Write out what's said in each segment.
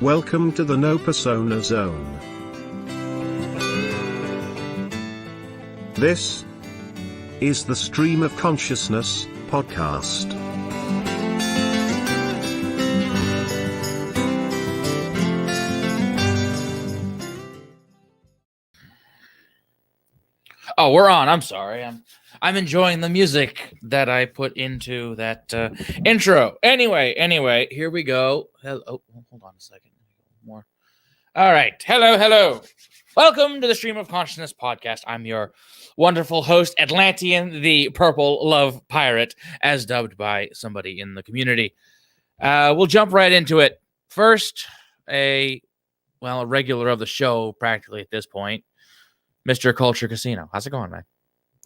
Welcome to the No Persona Zone. This is the Stream of Consciousness podcast. Oh, we're on. I'm sorry. I'm enjoying the music that I put into that intro. Anyway, here we go. Hello. Oh, hold on a second. More. All right. Hello. Welcome to the Stream of Consciousness podcast. I'm your wonderful host, Atlantean, the Purple Love Pirate, as dubbed by somebody in the community. We'll jump right into it. First, a regular of the show, practically at this point, Mr. Culture Casino. How's it going, man?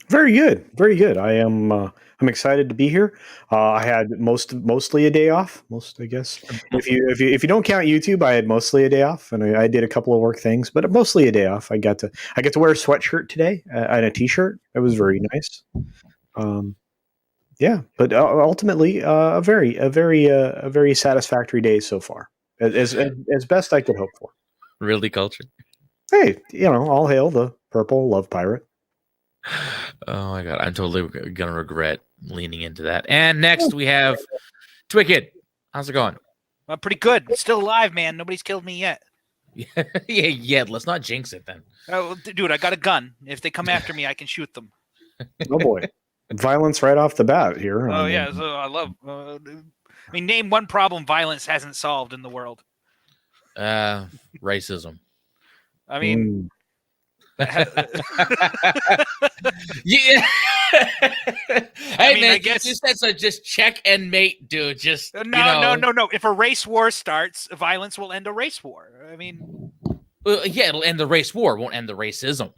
Very good. I'm excited to be here. I had mostly a day off. I guess. If you don't count YouTube, I had mostly a day off, and I did a couple of work things, but mostly a day off. I get to wear a sweatshirt today and a t-shirt. It was very nice. Yeah, but ultimately, a very satisfactory day so far, as best I could hope for. Really, Culture? Hey, all hail the Purple Love Pirate. Oh my god, I'm totally gonna regret leaning into that. And next we have Twicked. How's it going? Pretty good. Still alive, man. Nobody's killed me yet. Yeah. Let's not jinx it then. Oh, dude, I got a gun. If they come after me, I can shoot them. Oh boy, violence right off the bat here. Oh yeah, so I love. Name one problem violence hasn't solved in the world. Racism. I mean. Yeah. Hey, man, I guess that's a just check and mate, dude. Just no. If a race war starts, violence will end a race war. I mean, it'll end the race war. It won't end the racism.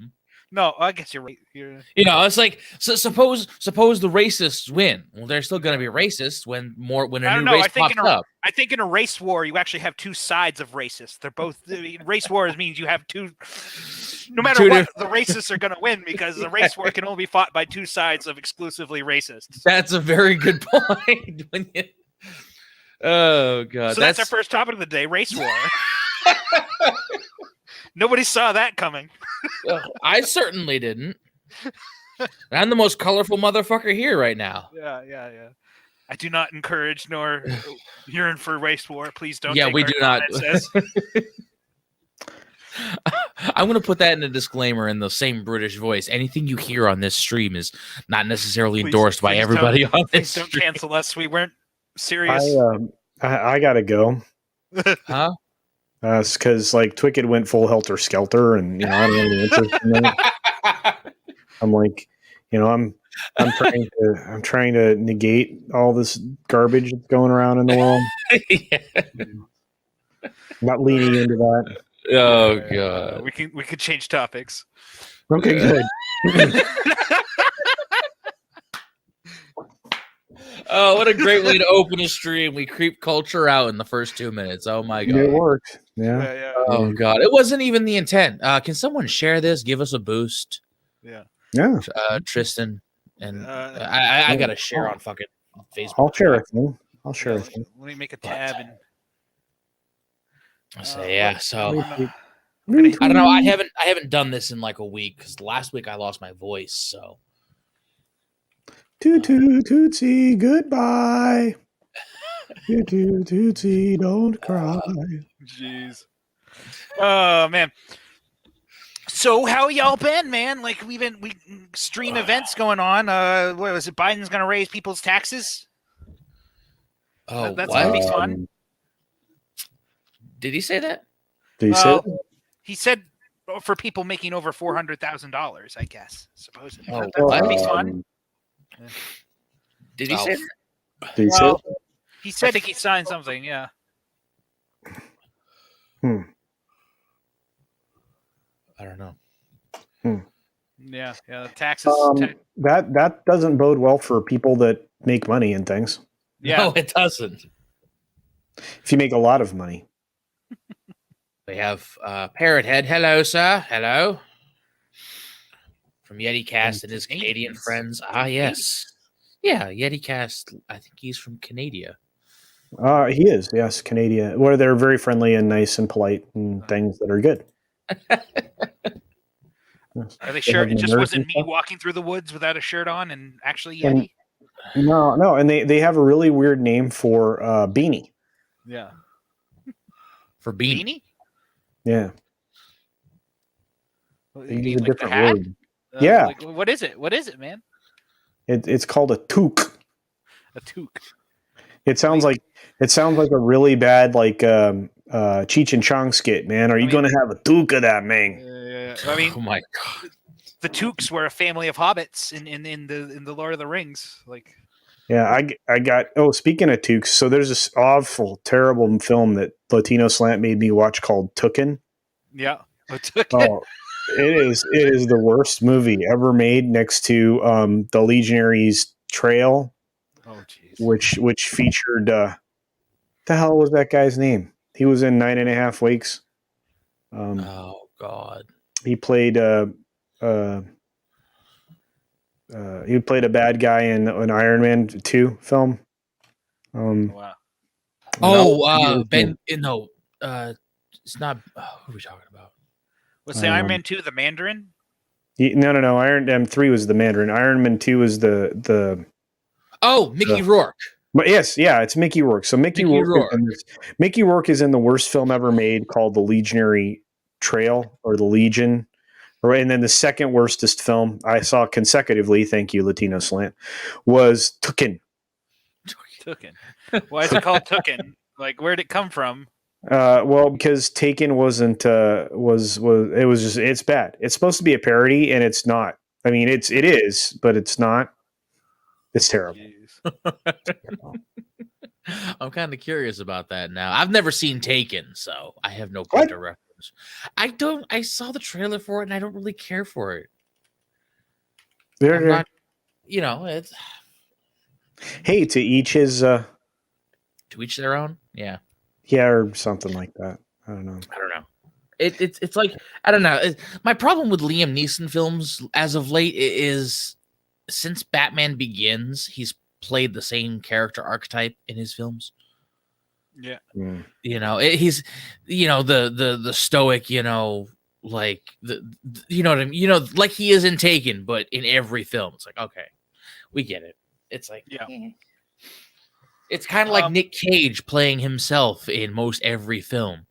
No, I guess you're right. It's like, so suppose the racists win. Well, they're still going to be racist when a new race pops up. I think in a race war, you actually have two sides of racists. They're both race wars means you have two. No matter what, the racists are going to win because the race war can only be fought by two sides of exclusively racists. That's a very good point. Oh god! So that's our first topic of the day: race war. Nobody saw that coming. I certainly didn't. I'm the most colorful motherfucker here right now. Yeah. I do not encourage nor yearn for race war. Please don't. Yeah, we do not. I'm going to put that in a disclaimer in the same British voice. Anything you hear on this stream is not necessarily endorsed by everybody on this stream. Don't cancel us. We weren't serious. I gotta go. Huh? Because Twicked went full helter skelter, and I don't have any interest in that. I'm like, I'm trying to negate all this garbage that's going around in the world. I'm not leaning into that. Oh god. We could change topics. Okay, good. Oh, what a great way to open a stream. We creep Culture out in the first 2 minutes. Oh my god. It worked. Yeah. Oh god. It wasn't even the intent. Can someone share this? Give us a boost. Yeah. Tristan. And I gotta share on fucking Facebook. I'll share it. I'll share it. Let me make a tab and So I don't know. I haven't done this in like a week because last week I lost my voice. So Tootsie, goodbye. Tootsie, don't cry. Jeez. Oh man. So how y'all been, man? Like we stream events going on. What was it? Biden's gonna raise people's taxes. Oh, that's gonna be fun. Did he say that? Did he say that? He said for people making over $400,000, I guess. Supposedly. Oh, that'd be fun. Did he say that? Did he say that? He said he signed something, yeah. I don't know. Yeah, the taxes. That doesn't bode well for people that make money and things. Yeah. No, it doesn't. If you make a lot of money. We have Parrot Head. Hello, sir. Hello. From Yeti Cast and his Canadian friends. Ah, yes. Yeah, Yeti Cast. I think he's from Canada. He is, yes, Canadian. Where they're very friendly and nice and polite and things that are good. Yes. Are they They sure have it just manners wasn't and me stuff. walking through the woods without a shirt on and actually And- Yeti? No, and they have a really weird name for beanie. Yeah. For beanie. Beanie? Yeah, they use a Like the different hat? word. Yeah. Like, what is it? What is it, man? It's called a toque. A toque. It sounds like a really bad Cheech and Chong skit, man. Are you mean- going to have a toque of that, man? I mean, Oh my god. the Toques were a family of hobbits in the Lord of the Rings. Like, Yeah, I got. Oh, speaking of toques, so there's this awful, terrible film that Latino Slant made me watch called Tooken. yeah, a Toque. Oh, it is the worst movie ever made, next to the Legionaries Trail, Oh, jeez. which featured the hell was that guy's name? He was in 9.5 Weeks. Oh god. He played he played a bad guy in an Iron Man 2 film. Wow. Oh, Ben. No, it's not. What are we talking about? What's the Iron Man 2? The Mandarin? No. Iron Man 3 was the Mandarin. Iron Man 2 is the. Oh, Mickey Rourke. But yes, yeah, it's Mickey Rourke. So Mickey Rourke. Mickey Rourke is in the worst film ever made, called The Legionary Trail, or The Legion. And then the second worstest film I saw consecutively, thank you, Latino Slant, was Tooken. Tooken. Why is it called Tooken? Like, where'd it come from? Well, because Taken wasn't it's bad. It's supposed to be a parody, and it's not. I mean, it is, but it's not. It's terrible. I'm kind of curious about that now. I've never seen Taken, so I have no point of reference. I saw the trailer for it, and I don't really care for it. I'm not, it's hey, to each his. To each their own. Yeah. Yeah, or something like that. I don't know. It's like, I don't know. My problem with Liam Neeson films as of late is, since Batman Begins, he's played the same character archetype in his films. Yeah. Mm. He's the stoic, like you know what I mean, like he is in Taken, but in every film it's like, okay, we get it. It's like, yeah. It's kind of like Nick Cage playing himself in most every film.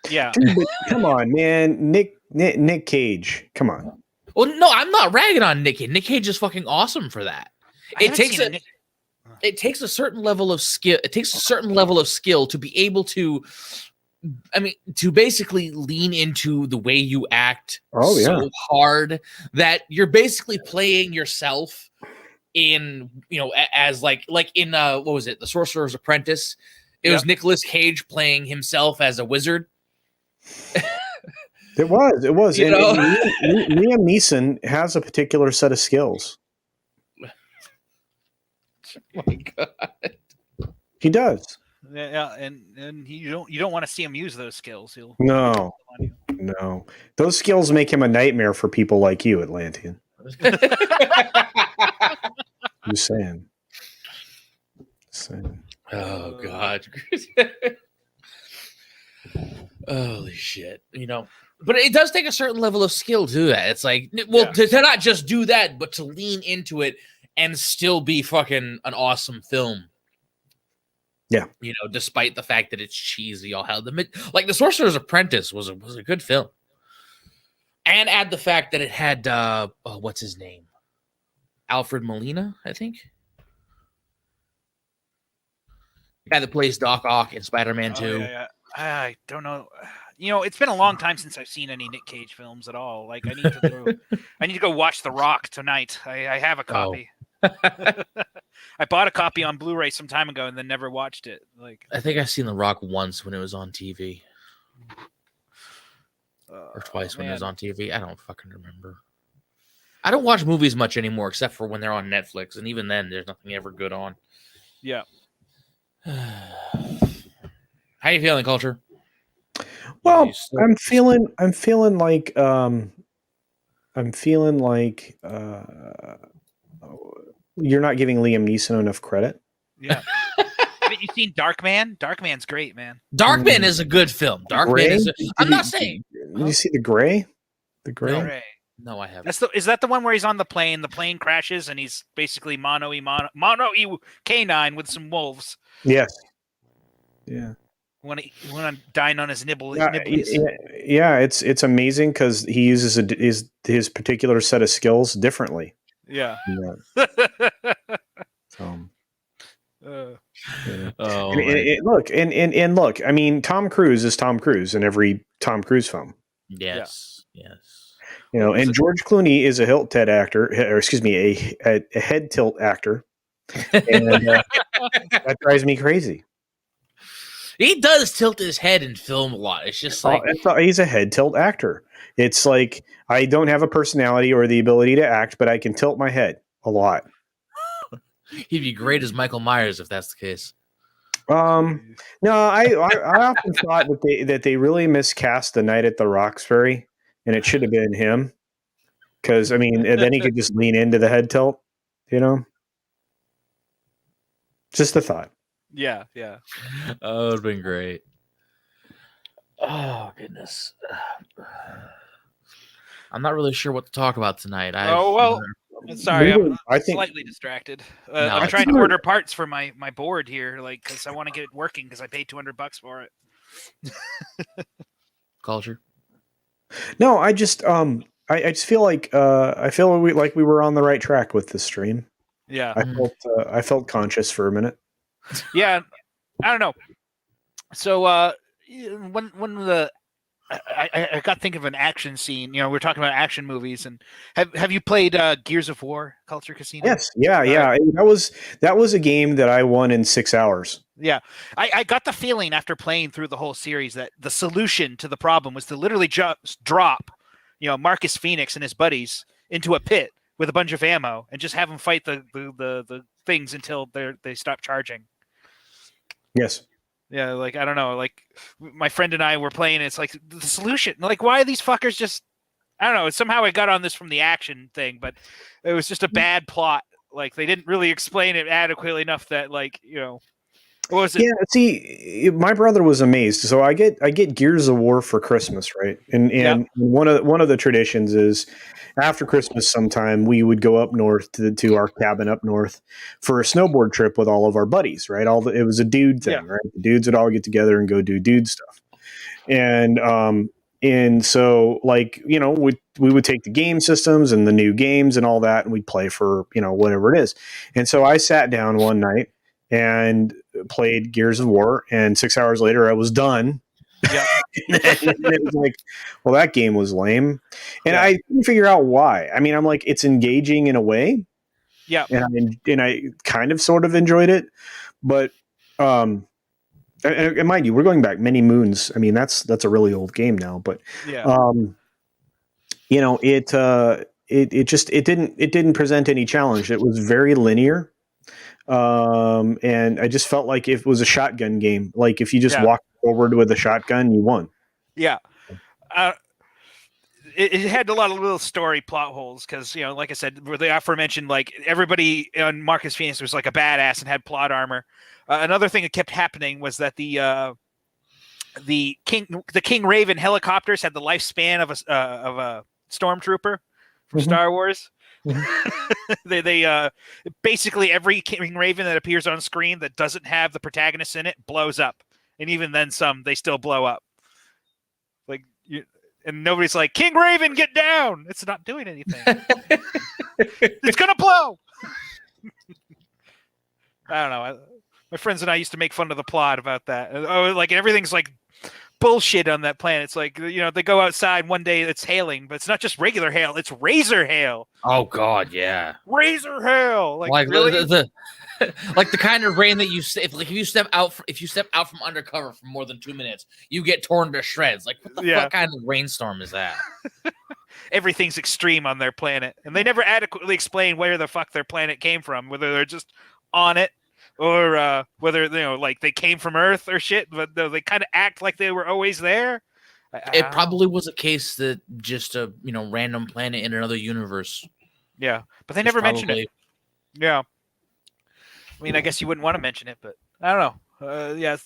Yeah. Dude, but come on, man. Nick Cage. Come on. Well, no, I'm not ragging on Nick Cage. Nick Cage is fucking awesome for that. It takes a certain level of skill. It takes a certain level of skill to be able to, to basically lean into the way you act so hard that you're basically playing yourself in, as like in what was it, The Sorcerer's Apprentice? It was Nicolas Cage playing himself as a wizard. It was. And Liam Neeson has a particular set of skills. Oh my god. He does. Yeah, and you don't want to see him use those skills. No. Those skills make him a nightmare for people like you, Atlantean. Just saying. Oh god. Holy shit. But it does take a certain level of skill to do that. It's like, to not just do that, but to lean into it and still be fucking an awesome film. Yeah. Despite the fact that it's cheesy, all hell. Like The Sorcerer's Apprentice was a good film. And add the fact that it had what's his name? Alfred Molina, I think. The guy that plays Doc Ock in Spider-Man 2. Yeah. I don't know. It's been a long time since I've seen any Nick Cage films at all. Like, I need to go watch The Rock tonight. I have a copy. I bought a copy on Blu-ray some time ago and then never watched it. Like, I think I've seen The Rock once when it was on TV. Or twice when it was on TV. I don't fucking remember. I don't watch movies much anymore, except for when they're on Netflix, and even then, there's nothing ever good on. Yeah. How you feeling, Culture? Well, I'm feeling like you're not giving Liam Neeson enough credit. Yeah. Haven't you seen Darkman? Darkman's great, man. Darkman is a good film. Darkman Gray? is. I'm not Did saying. you see the Gray? The Gray? No. Right. No, I haven't. Is that the one where he's on the plane? The plane crashes and he's basically mono canine with some wolves. Yes. Yeah. Want to dine on his nibblies. Yeah, it's amazing because he uses his particular set of skills differently. Yeah. So, Oh, look. I mean, Tom Cruise is Tom Cruise in every Tom Cruise film. yes. You know, and George Clooney is a hilt head actor, or excuse me, a head tilt actor, and that drives me crazy. He does tilt his head in film a lot. It's just like He's a head tilt actor. It's like I don't have a personality or the ability to act, but I can tilt my head a lot. he'd be great as Michael Myers if that's the case. No, I often thought that they really miscast The Night at the Roxbury, and it should have been him. Because I mean, then he could just lean into the head tilt, you know. Just a thought. Yeah. Oh, it'd been great. Oh goodness. I'm not really sure what to talk about tonight. Sorry, I'm I think slightly distracted. No, I'm it's trying to good. order parts for my board here, like because I want to get it working because I paid $200 for it. Culture. no, I just feel like we were on the right track with this stream. Yeah, I felt conscious for a minute. yeah. I don't know. So when I got thinking of an action scene. You know, we're talking about action movies, and have you played Gears of War Culture Casino? Yes, yeah. That was a game that I won in 6 hours. Yeah, I got the feeling after playing through the whole series that the solution to the problem was to literally just drop, Marcus Phoenix and his buddies into a pit with a bunch of ammo and just have them fight the things until they stop charging. Yes. Yeah, like I don't know, like my friend and I were playing. It's like the solution. Like, why are these fuckers just? I don't know. Somehow I got on this from the action thing, but it was just a bad plot. Like they didn't really explain it adequately enough that, like, what was it? Yeah, see, my brother was amazed. So I get Gears of War for Christmas, right? And one of the traditions is after Christmas sometime we would go up north to our cabin up north for a snowboard trip with all of our buddies, right? It was a dude thing, right? The dudes would all get together and go do dude stuff. And so, like, we would take the game systems and the new games and all that, and we'd play for, whatever it is. And so I sat down one night and played Gears of War, and 6 hours later I was done. Yeah. and it was like, well, that game was lame. And I couldn't figure out why. I mean, I'm like, it's engaging in a way. Yeah. And I kind of sort of enjoyed it. But and mind you, we're going back many moons. I mean, that's a really old game now, but it didn't present any challenge. It was very linear. And I just felt like if it was a shotgun game, like if you just walked forward with a shotgun, you won. Yeah. It had a lot of little story plot holes because, like I said, the aforementioned, like everybody on Marcus Phoenix was like a badass and had plot armor. Another thing that kept happening was that the King Raven helicopters had the lifespan of a stormtrooper from Star Wars. They basically every King Raven that appears on screen that doesn't have the protagonist in it blows up, and even then they still blow up. Like and nobody's like, King Raven, get down! It's not doing anything. It's gonna blow. I don't know. My friends and I used to make fun of the plot about that. Oh, like everything's like bullshit on that planet. It's like, they go outside one day, it's hailing, but it's not just regular hail, it's razor hail. Oh God, yeah. Razor hail. Like really? the like the kind of rain that if you step out from undercover for more than 2 minutes, you get torn to shreds. Like what the fuck kind of rainstorm is that? Everything's extreme on their planet, and they never adequately explain where the fuck their planet came from, whether they're just on it or whether like they came from Earth or shit, but they kind of act like they were always there. It probably was a case that just a random planet in another universe. Yeah, but they never mentioned it. Yeah, I mean, I guess you wouldn't want to mention it, but I don't know. Yeah.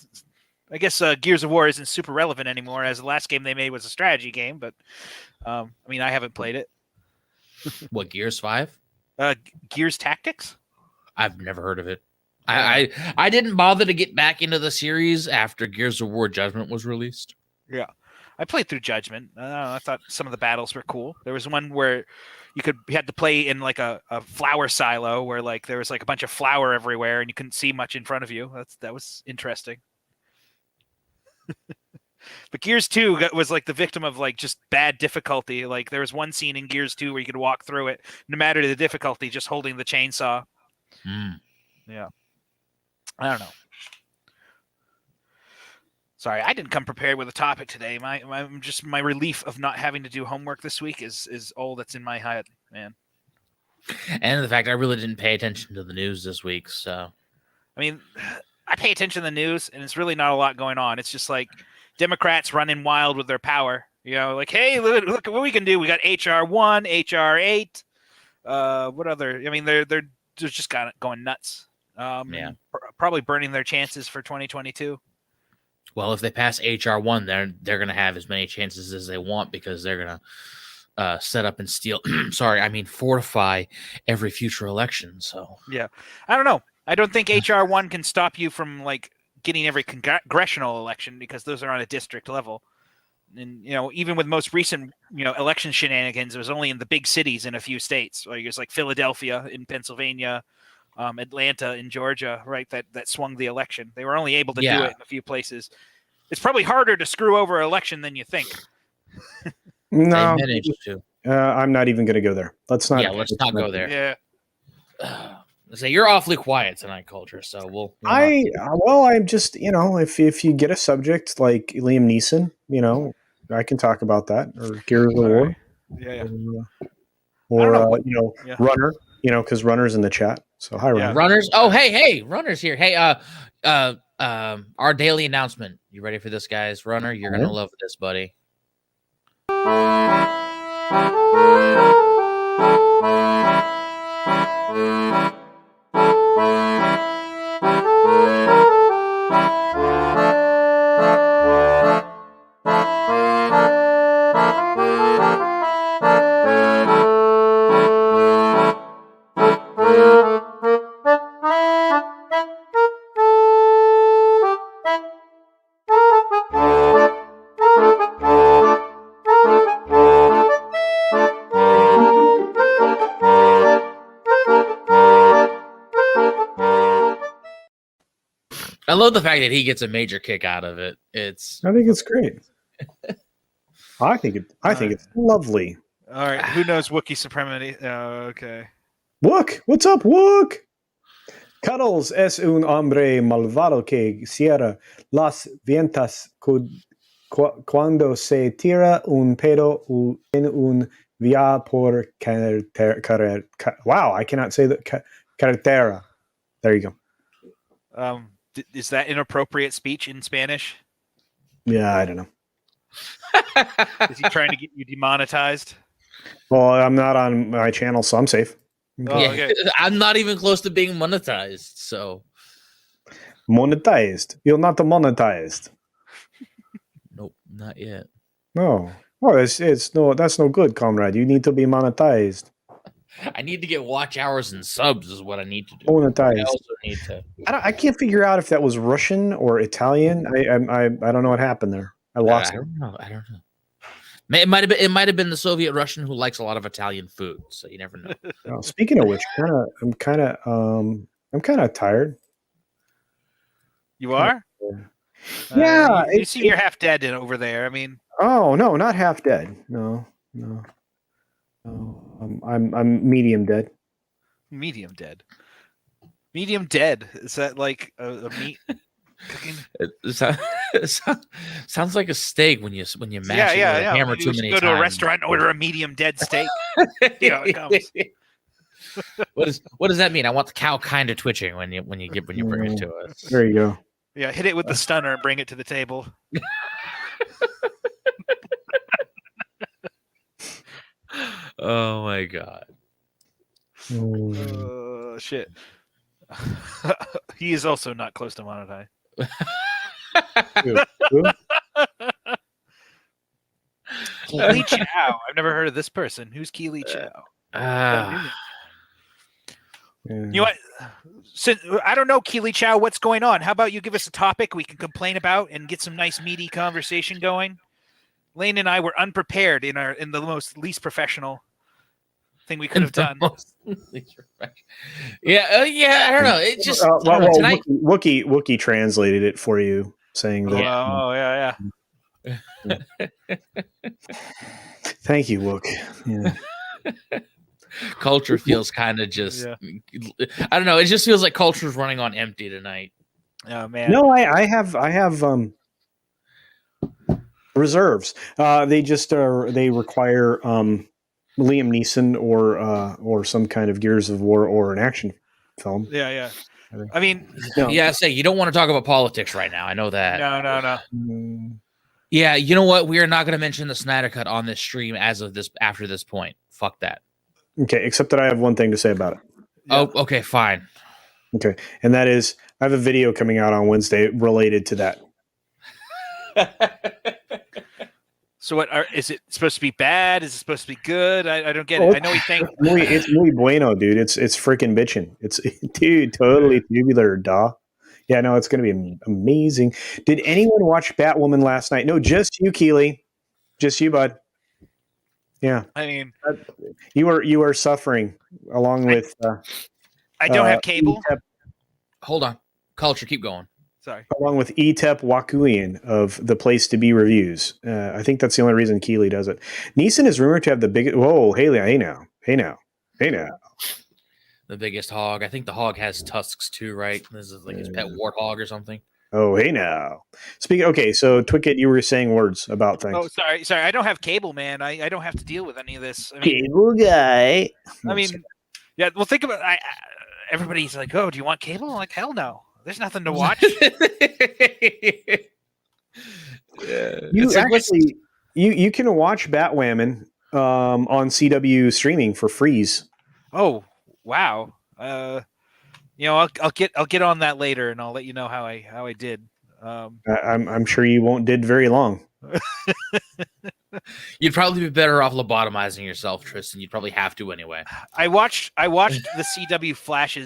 I guess Gears of War isn't super relevant anymore, as the last game they made was a strategy game. But I mean, I haven't played it. What, Gears 5? Gears Tactics? I've never heard of it. Yeah. I didn't bother to get back into the series after Gears of War Judgment was released. Yeah. I played through Judgment. I thought some of the battles were cool. There was one where you had to play in like a flour silo where like there was like a bunch of flour everywhere and you couldn't see much in front of you. That was interesting. But Gears 2 was like the victim of like just bad difficulty. Like there was one scene in Gears 2 where you could walk through it, no matter the difficulty, just holding the chainsaw. Yeah. I don't know. Sorry, I didn't come prepared with a topic today. My relief of not having to do homework this week is all that's in my head, man. And the fact I really didn't pay attention to the news this week, so I mean, I pay attention to the news, and it's really not a lot going on. It's just like Democrats running wild with their power. You know, like, hey, look at what we can do. We got HR1, HR8. What other? I mean, they're just going nuts. yeah. Probably burning their chances for 2022. Well, if they pass HR1, they're going to have as many chances as they want because they're going to set up and steal. Fortify every future election. So yeah, I don't know. I don't think HR1 can stop you from like getting every congressional election because those are on a district level. And even with most recent election shenanigans, it was only in the big cities in a few states. Like it's like Philadelphia in Pennsylvania, Atlanta in Georgia, right? That swung the election. They were only able to do it in a few places. It's probably harder to screw over an election than you think. No, they managed to. I'm not even going to go there. Let's not. Yeah, let's not go there. Yeah. So you're awfully quiet tonight, Culture. So we'll I'm just if you get a subject like Liam Neeson, I can talk about that or Gears of War. Yeah. Or Runner, because Runner's in the chat. So hi, Runner. Runners. Oh, hey, Runner's here. Hey, our daily announcement. You ready for this, guys? Runner, you're gonna love this, buddy. I love the fact that he gets a major kick out of it. I think it's great. I think it's lovely. All right. Who knows Wookiee supremacy? Okay. Wook, what's up, Wook? Cuddles es un hombre malvado que cierra las ventas cuando se tira un pedo en un vía por carretera. Wow, I cannot say that. Carretera. There you go. Is that inappropriate speech in Spanish? Yeah, I don't know. Is he trying to get you demonetized? Well, I'm not on my channel, so I'm safe. Okay. I'm not even close to being monetized, so monetized. You're not monetized. Nope, not yet. No. Oh, it's no. That's no good, comrade. You need to be monetized. I need to get watch hours and subs is what I need to do. Monetized. I also need to. I can't figure out if that was Russian or Italian. I don't know what happened there. I lost. I don't know. It might have been the Soviet Russian who likes a lot of Italian food. So you never know. Oh, speaking of which, I'm kind of tired. You are? Yeah. You see, you're half dead over there. I mean. Oh no, not half dead. No. I'm medium dead. Medium dead. Medium dead. Is that like a meat cooking? It sounds like a steak when you mash it with a hammer too many times. Go to a restaurant and order a medium dead steak. It comes. What does that mean? I want the cow kind of twitching when you bring it to us. There you go. Yeah, hit it with the stunner and bring it to the table. Oh my god. Shit. He is also not close to monetize. Who? Keely Chow. I've never heard of this person. Who's Keely Chow? Ah. Yeah. You know what? Since I don't know, Keely Chow, what's going on? How about you give us a topic we can complain about and get some nice meaty conversation going? Lane and I were unprepared in the most least professional thing we could have done. Yeah, yeah. I don't know. It just I don't know, well, tonight. Wookie translated it for you, saying that. Oh yeah. Thank you, Wook. Yeah. Culture feels kind of just. Yeah. I don't know. It just feels like culture's running on empty tonight. Oh man. No, I have reserves. They just they require Liam Neeson or some kind of Gears of War or an action film. Yeah. I mean, No. Yeah, say you don't want to talk about politics right now. I know that. no. Mm, Yeah, you know what? We are not going to mention the Snyder Cut on this stream after this point. Fuck that. Okay, except that I have one thing to say about it. Oh, okay, fine. Okay, and that is I have a video coming out on Wednesday related to that. So what is it supposed to be bad? Is it supposed to be good? I don't get it. I know he thanked. It's muy bueno, dude. It's freaking bitching. It's dude, totally tubular, duh. Yeah, no, it's gonna be amazing. Did anyone watch Batwoman last night? No, just you, Keely. Just you, bud. Yeah, I mean, you are suffering along with. I don't have cable. Hold on. Culture, keep going. Sorry. Along with Etep Wakuian of the Place to Be reviews. I think that's the only reason Keely does it. Neeson is rumored to have the biggest. Whoa, hey now. The biggest hog. I think the hog has tusks too, right? This is like his pet warthog or something. Oh, hey now. Speaking. Okay, so Twicket, you were saying words about things. Oh, sorry. I don't have cable, man. I don't have to deal with any of this. I mean, Cable guy. I mean, yeah. Well, think about. Everybody's like, "Oh, do you want cable?" I'm like, hell no. There's nothing to watch. You actually, you can watch Batwoman on CW streaming for freeze. Oh, wow. I'll get on that later, and I'll let you know how I did. I'm sure you won't did very long. You'd probably be better off lobotomizing yourself, Tristan. You'd probably have to anyway. I watched the CW Flash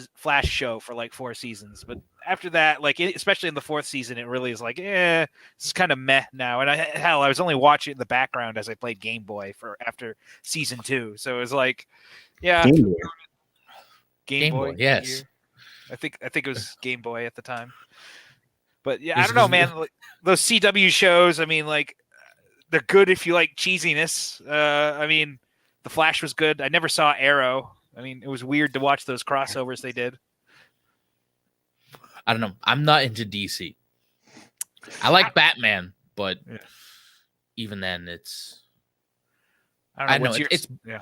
show for like 4 seasons, but after that, especially in the 4th season, it really is like, it's kind of meh now. And I was only watching it in the background as I played Game Boy after season 2, so it was like, yeah, Game Boy, yes. I think it was Game Boy at the time. But yeah, I don't know, man. Like, those CW shows, I mean, like, they're good if you like cheesiness. I mean, The Flash was good. I never saw Arrow. I mean, it was weird to watch those crossovers they did. I don't know. I'm not into DC. I like Batman, but even then, it's. I don't know.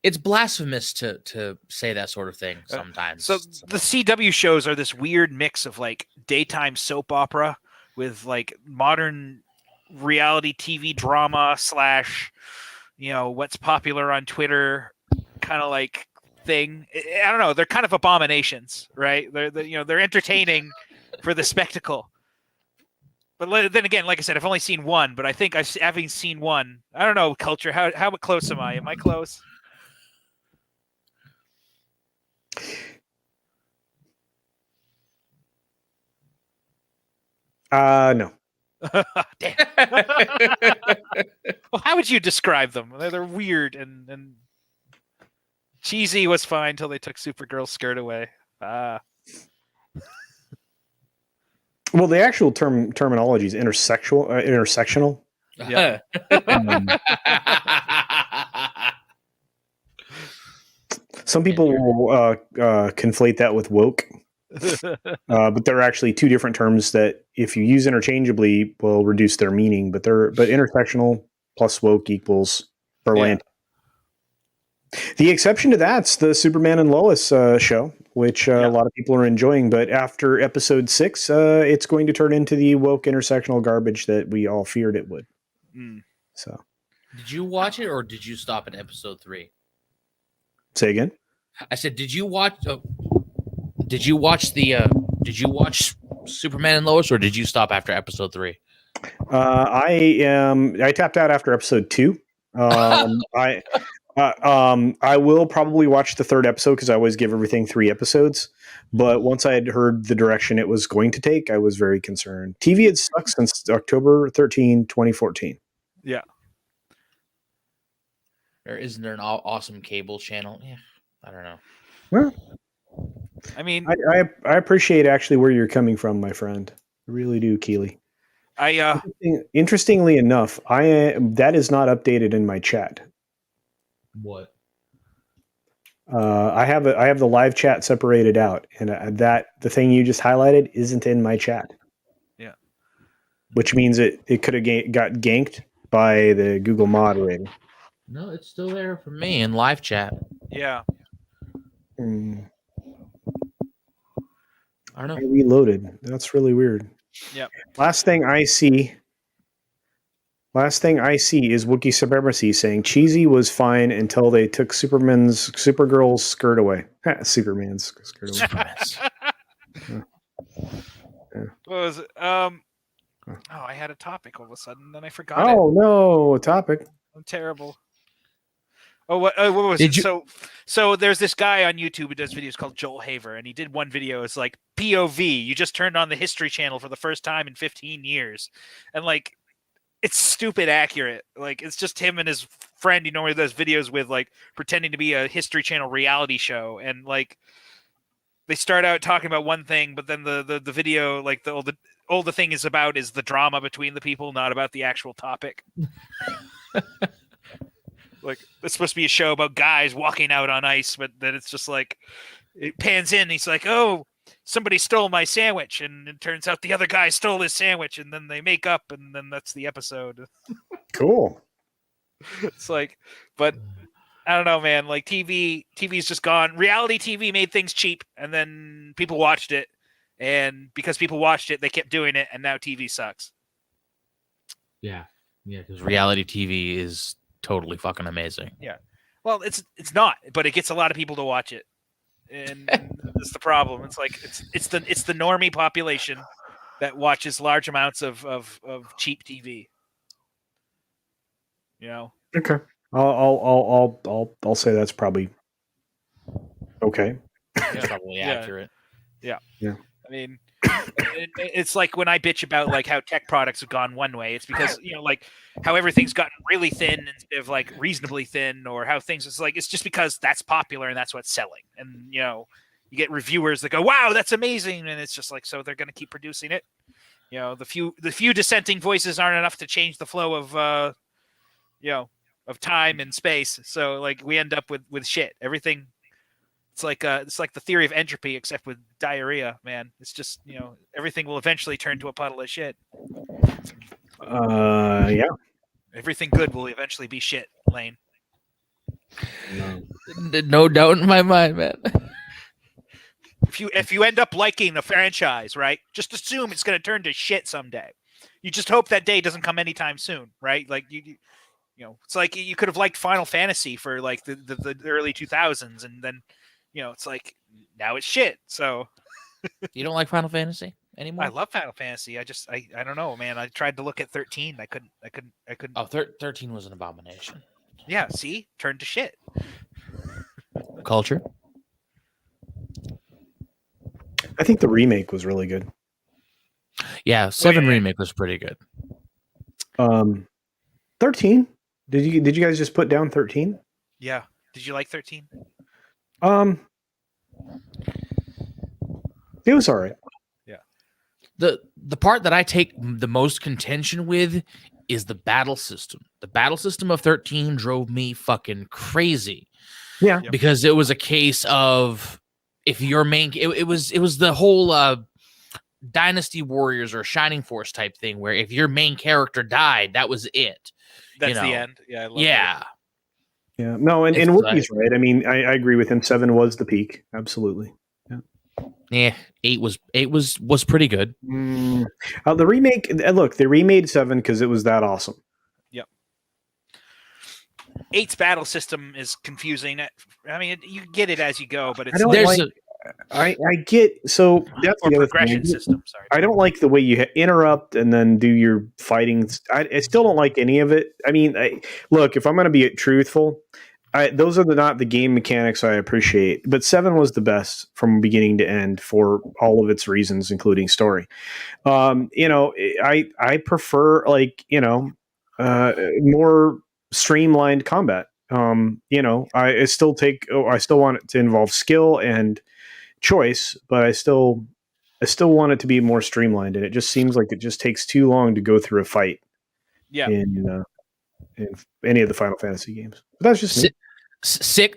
It's blasphemous to say that sort of thing sometimes. So the CW shows are this weird mix of like daytime soap opera with like modern reality TV drama / what's popular on Twitter kind of like thing. I don't know. They're kind of abominations, right? They're entertaining for the spectacle. But then again, like I said, I've only seen one, but I think having seen one, I don't know, Culture, how close am I? Am I close? No. Damn. Well, how would you describe them? They're weird and cheesy was fine until they took Supergirl's skirt away. Well, the actual terminology is intersectional. Yeah. Some people will conflate that with woke, but they're actually two different terms that, if you use interchangeably, will reduce their meaning. But intersectional plus woke equals Berlin. Yeah. The exception to that's the Superman and Lois show, which a lot of people are enjoying. But after episode 6, it's going to turn into the woke intersectional garbage that we all feared it would. So, did you watch it or did you stop at episode 3? Say again. I said, did you watch? Did you watch Superman and Lois, or did you stop after episode 3? I tapped out after episode 2. I will probably watch the 3rd episode because I always give everything 3 episodes. But once I had heard the direction it was going to take, I was very concerned. TV had sucked since October 13, 2014. Yeah. Or isn't there an awesome cable channel? Yeah, I don't know. Well, I mean, I appreciate actually where you're coming from, my friend. I really do, Keely. Interestingly enough, that is not updated in my chat. What? I have the live chat separated out, and the thing you just highlighted isn't in my chat. Yeah, which means it could have got ganked by the Google moderator. No, it's still there for me in live chat. Yeah. Mm. I don't know. I reloaded. That's really weird. Yep. Last thing I see is Wookiee Supremacy saying cheesy was fine until they took Supergirl's skirt away. Superman's skirt away. What was it? I had a topic all of a sudden, then I forgot it. Oh no, a topic. I'm terrible. Oh, what was it? So there's this guy on YouTube who does videos called Joel Haver, and he did one video. It's like POV. You just turned on the History Channel for the first time in 15 years, and like, it's stupid accurate. Like, it's just him and his friend. He does videos with, like, pretending to be a History Channel reality show, and like, they start out talking about one thing, but then the video, like, all the thing is the drama between the people, not about the actual topic. Like, it's supposed to be a show about guys walking out on ice, but then it's just like, it pans in, and he's like, oh, somebody stole my sandwich, and it turns out the other guy stole his sandwich, and then they make up, and then that's the episode. Cool. It's like, but I don't know, man. Like, TV's just gone. Reality TV made things cheap, and then people watched it, and because people watched it, they kept doing it, and now TV sucks. Yeah, because reality TV is totally fucking amazing. Yeah. Well, it's not, but it gets a lot of people to watch it. And that's the problem. It's like it's the normie population that watches large amounts of cheap TV. You know. Okay. I'll say that's probably okay. It's probably accurate. Yeah. Yeah. I mean, it's like when I bitch about like how tech products have gone one way, it's because, you know, like how everything's gotten really thin instead of like reasonably thin, or how things, it's just because that's popular and that's what's selling. And, you know, you get reviewers that go, wow, that's amazing. And it's just like, so they're going to keep producing it. You know, the few dissenting voices aren't enough to change the flow of, you know, of time and space. So like we end up with shit. Everything. It's like the theory of entropy, except with diarrhea, man. It's just, you know, everything will eventually turn to a puddle of shit. Yeah. Everything good will eventually be shit, Lane. No doubt in my mind, man. If you end up liking a franchise, right, just assume it's going to turn to shit someday. You just hope that day doesn't come anytime soon, right? Like you know, it's like you could have liked Final Fantasy for like the early 2000s, and then, you know, it's like now it's shit. So You don't like Final Fantasy anymore? I love Final Fantasy. I don't know, man. I tried to look at 13. I couldn't. Oh, 13 was an abomination. Yeah, see? Turned to shit. Culture? I think the remake was really good. Yeah, 7 remake was pretty good. 13? Did you guys just put down 13? Yeah. Did you like 13? It was all right. Yeah. The part that I take the most contention with is the battle system. The battle system of 13 drove me fucking crazy. Yeah. Because it was a case of if your main it was the whole Dynasty Warriors or Shining Force type thing where if your main character died, that was it. That's the end. Yeah. I love That. Yeah. No, and Wookiee's right. I mean, I agree with him. 7 was the peak. Absolutely. Yeah. 8 was pretty good. The remake, look, they remade 7 because it was that awesome. Yep. 8's battle system is confusing. I mean, you get it as you go, but it's I get so that's or the other progression thing. system. Sorry, I don't like the way you interrupt and then do your fighting. I still don't like any of it. I mean, look, if I'm going to be truthful, those are not the game mechanics I appreciate. But 7 was the best from beginning to end for all of its reasons, including story. I prefer more streamlined combat. I still want it to involve skill and choice, but I still want it to be more streamlined, and it just seems like it just takes too long to go through a fight. Yeah. In any of the Final Fantasy games. But that's just me.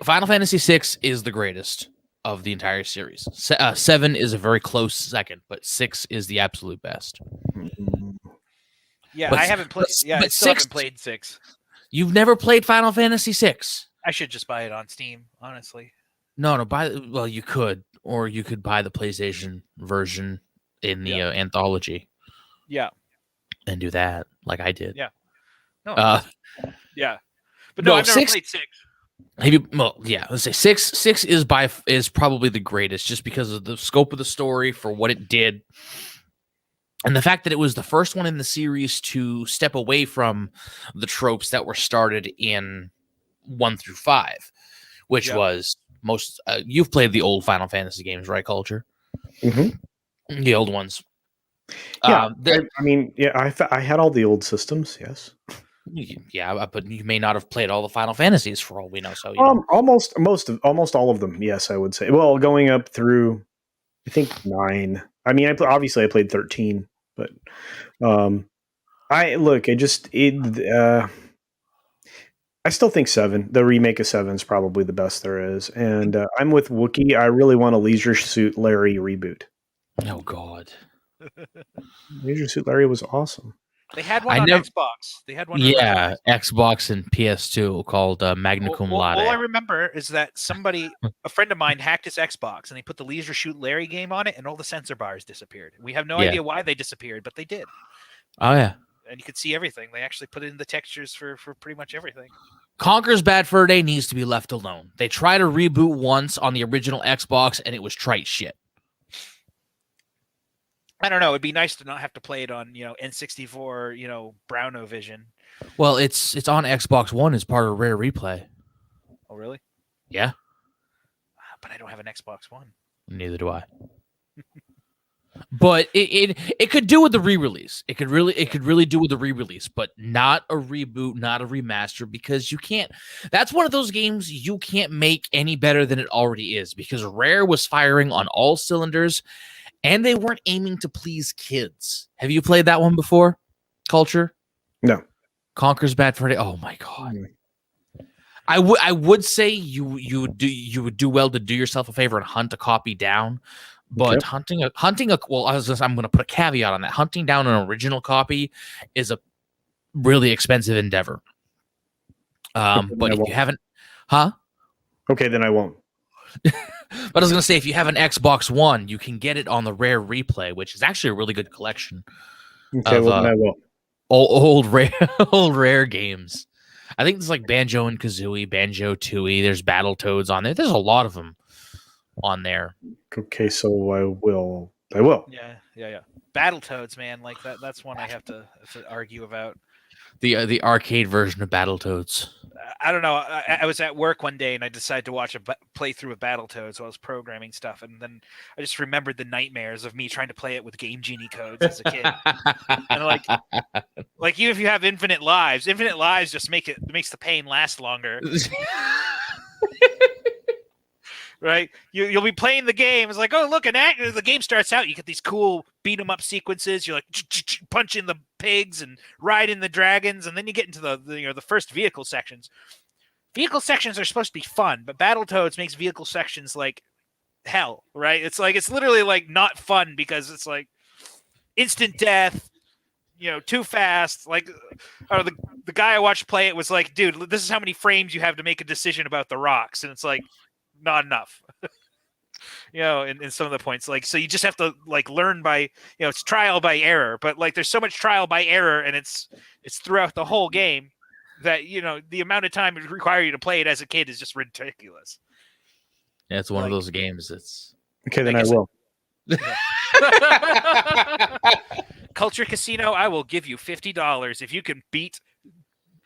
Final Fantasy VI is the greatest of the entire series. 7 is a very close second, but 6 is the absolute best. Yeah, But- I haven't played. Yeah, I but still 6 haven't played 6. You've never played Final Fantasy VI? I should just buy it on Steam, honestly. No, you could, or you could buy the PlayStation version in the anthology Yeah. and do that, like I did. Yeah. No. Uh, Yeah. But no, no, I've never 6 played 6. Let's say six is probably the greatest, just because of the scope of the story for what it did, and the fact that it was the first one in the series to step away from the tropes that were started in 1 through 5, which was most. You've played the old Final Fantasy games, right, Culture? Mm-hmm. The old ones. Yeah, I had all the old systems. Yes. Yeah, but you may not have played all the Final Fantasies for all we know. So almost all of them. Yes, I would say. Well, going up through, I think 9. I mean, obviously I played 13, but I still think 7. The remake of 7 is probably the best there is, and I'm with Wookiee. I really want a Leisure Suit Larry reboot. Oh God, Leisure Suit Larry was awesome. They had one on Xbox. They had one. Yeah, Xbox and PS2 called Magna Cum Laude. All I remember is that a friend of mine, hacked his Xbox and they put the Leisure Suit Larry game on it, and all the sensor bars disappeared. We have no idea why they disappeared, but they did. Oh yeah, and you could see everything. They actually put in the textures for pretty much everything. Conker's Bad Fur Day needs to be left alone. They tried to reboot once on the original Xbox, and it was trite shit. I don't know. It'd be nice to not have to play it on, N64, Browno Vision. Well, it's on Xbox One as part of Rare Replay. Oh, really? Yeah. But I don't have an Xbox One. Neither do I. But it could do with the re-release. It could really do with the re-release, but not a reboot, not a remaster, because you can't. That's one of those games you can't make any better than it already is, because Rare was firing on all cylinders, and they weren't aiming to please kids. Have you played that one before, Culture? No. Conker's Bad Fur Day. Oh my God. I would say you would do well to do yourself a favor and hunt a copy down. But I'm going to put a caveat on that. Hunting down an original copy is a really expensive endeavor. But if you haven't, Okay, then I won't. But I was going to say, if you have an Xbox One, you can get it on the Rare Replay, which is actually a really good collection. Okay, well, then I won't. Old Rare games. I think there's like Banjo and Kazooie, Banjo Tooie. There's Battletoads on there. There's a lot of them on there. Okay, so I will. Yeah. Battletoads, man, like that's one I have to argue about. The arcade version of Battletoads. I don't know. I was at work one day and I decided to watch a playthrough of Battletoads while I was programming stuff, and then I just remembered the nightmares of me trying to play it with Game Genie codes as a kid. And like even if you have infinite lives just makes the pain last longer. Right? You'll be playing the game. It's like, oh, look, the game starts out. You get these cool beat 'em up sequences. You're like punching the pigs and riding the dragons, and then you get into the first vehicle sections. Vehicle sections are supposed to be fun, but Battletoads makes vehicle sections like hell, right? It's literally like not fun because it's like instant death. Too fast. Like, the guy I watched play it was like, dude, this is how many frames you have to make a decision about the rocks, and it's like, not enough. In some of the points, like, so you just have to like learn by, it's trial by error, but like there's so much trial by error, and it's throughout the whole game that the amount of time it requires you to play it as a kid is just ridiculous. Yeah, it's one of those games. Okay, then I I guess will. Culture Casino, I will give you $50 if you can beat,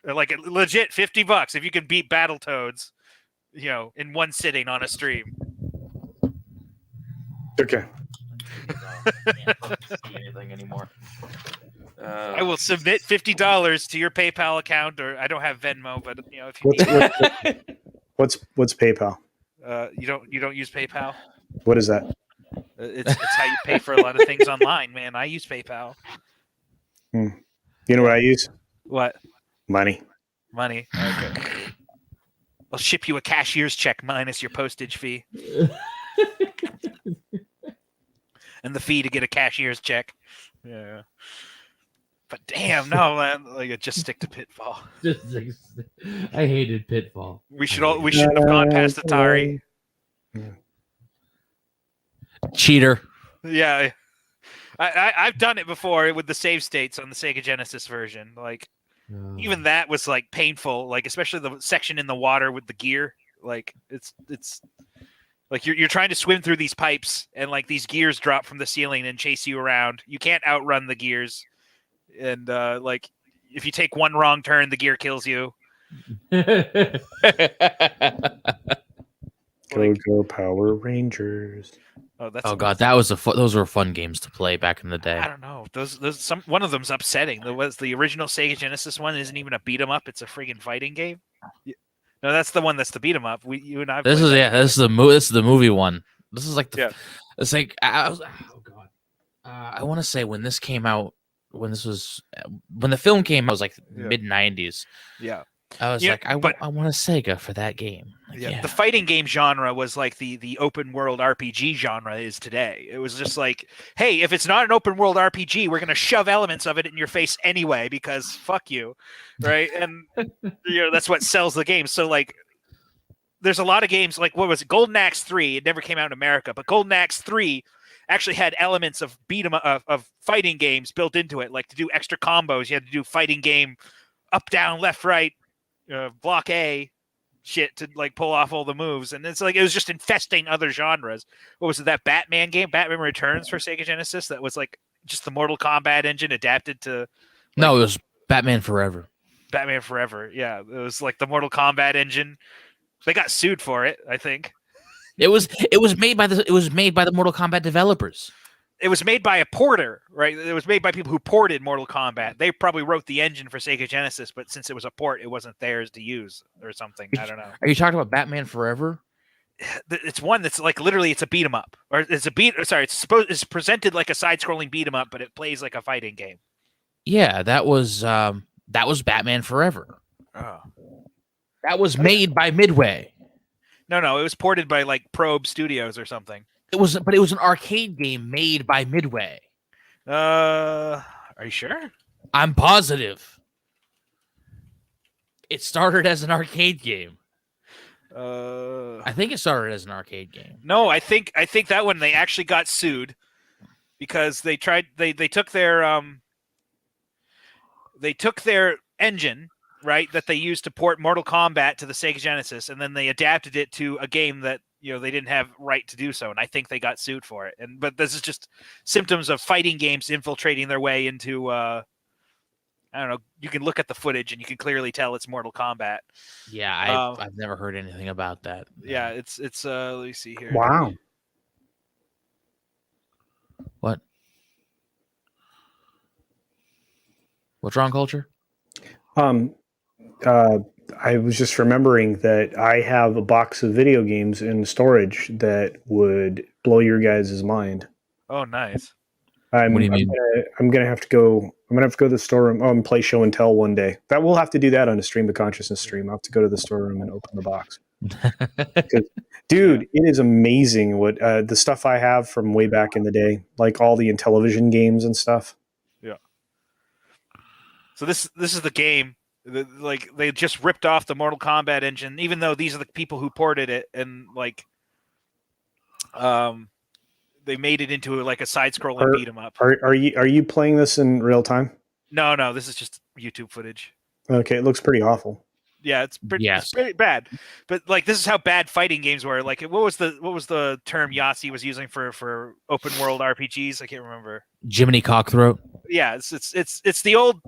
like legit $50 if you can beat Battletoads, in one sitting on a stream. Okay. Can't see anything anymore. I will submit $50 to your PayPal account, or I don't have Venmo, but if you need, What's PayPal? you don't use PayPal. What is that? It's how you pay for a lot of things online, man. I use PayPal. You know what I use? What? Money. Money. Okay. I'll ship you a cashier's check minus your postage fee. And the fee to get a cashier's check. Yeah. But damn, no, man. Like, just stick to Pitfall. I hated Pitfall. We shouldn't have gone past Atari. Cheater. Yeah. I've done it before with the save states on the Sega Genesis version. Like, even that was like painful. Like, especially the section in the water with the gear. Like, it's like you're trying to swim through these pipes, and like these gears drop from the ceiling and chase you around. You can't outrun the gears, and like if you take one wrong turn, the gear kills you. Go Power Rangers. Oh god, those were fun games to play back in the day. I don't know. Those one of them's upsetting. The original Sega Genesis one isn't even a beat 'em up. It's a friggin' fighting game. No, that's the one that's the beat 'em up. You and I. This is the movie one. This is like it's like oh god. I want to say when this came out, when the film came out, it was like mid 90s. Yeah. I was I want a Sega for that game. The fighting game genre was like the open world RPG genre is today. It was just like, hey, if it's not an open world RPG, we're gonna shove elements of it in your face anyway because fuck you, right? And that's what sells the game. So like, there's a lot of games like what was it, Golden Axe 3? It never came out in America, but Golden Axe 3 actually had elements of of fighting games built into it. Like to do extra combos, you had to do fighting game up, down, left, right. Block A shit to like pull off all the moves, and it's like it was just infesting other genres. What was it, that Batman game, Batman Returns for Sega Genesis, that was like just the Mortal Kombat engine adapted to no, it was Batman Forever. Batman Forever, yeah, it was like the Mortal Kombat engine. They got sued for it, I think. It was made by the Mortal Kombat developers. It was made by a porter, right? It was made by people who ported Mortal Kombat. They probably wrote the engine for Sega Genesis, but since it was a port, it wasn't theirs to use or something. I don't know. Are you talking about Batman Forever? It's one that's like literally it's a beat 'em up, or it's it's presented like a side-scrolling beat 'em up, but it plays like a fighting game. Yeah, that was Batman Forever. Oh. That was made by Midway. No, it was ported by like Probe Studios or something. It was an arcade game made by Midway. Are you sure? I'm positive. It started as an arcade game. I think it started as an arcade game. No, I think that one they actually got sued because they took their engine, right, that they used to port Mortal Kombat to the Sega Genesis, and then they adapted it to a game that they didn't have right to do so, and I think they got sued for it. But this is just symptoms of fighting games infiltrating their way into I don't know. You can look at the footage and you can clearly tell it's Mortal Kombat. Yeah, I've never heard anything about that. Yeah, it's let me see here. Wow. What? What's wrong, Culture? I was just remembering that I have a box of video games in storage that would blow your guys' mind. Oh, nice. I'm What do you mean? gonna have to go. I'm gonna have to go to the storeroom and play show and tell one day. That we'll have to do that on a Stream of Consciousness stream. I'll have to go to the storeroom and open the box. Dude, it is amazing what the stuff I have from way back in the day, like all the Intellivision games and stuff. Yeah. So this is the game. Like they just ripped off the Mortal Kombat engine, even though these are the people who ported it, and like, they made it into like a side-scrolling beat 'em up. Are you playing this in real time? No, this is just YouTube footage. Okay, it looks pretty awful. Yeah, it's pretty, Yes. it's pretty bad. But like, this is how bad fighting games were. Like, what was the term Yahtzee was using for open world RPGs? I can't remember. Jiminy Cockthroat. Yeah, it's the old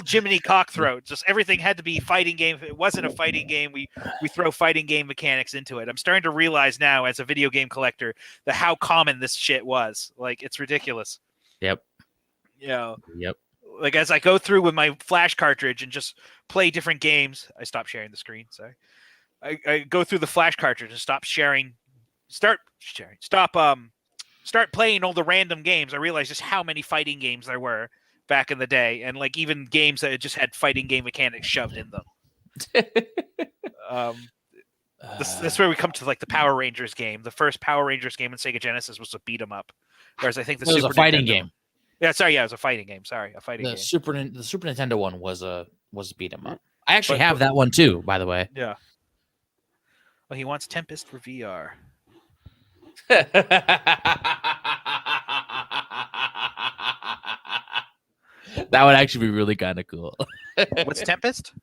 Jiminy Cockthroat. Just everything had to be fighting game. If it wasn't a fighting game, we throw fighting game mechanics into it. I'm starting to realize now, as a video game collector, that how common this shit was. Like, it's ridiculous. Yep. You know, Yep. like, as I go through with my flash cartridge and just play different games. I stopped sharing the screen. Sorry. I go through the flash cartridge and stop playing all the random games. I realized just how many fighting games there were back in the day, and like even games that just had fighting game mechanics shoved in them. That's where we come to like the Power Rangers game. The first Power Rangers game in Sega Genesis was a beat 'em up, whereas I think It was a fighting game. Yeah, sorry, yeah, it was a fighting game. Sorry, a fighting game. The Super Nintendo one was a beat 'em up. I actually have that one too, by the way. Yeah. Well, he wants Tempest for VR. That would actually be really kind of cool. What's Tempest?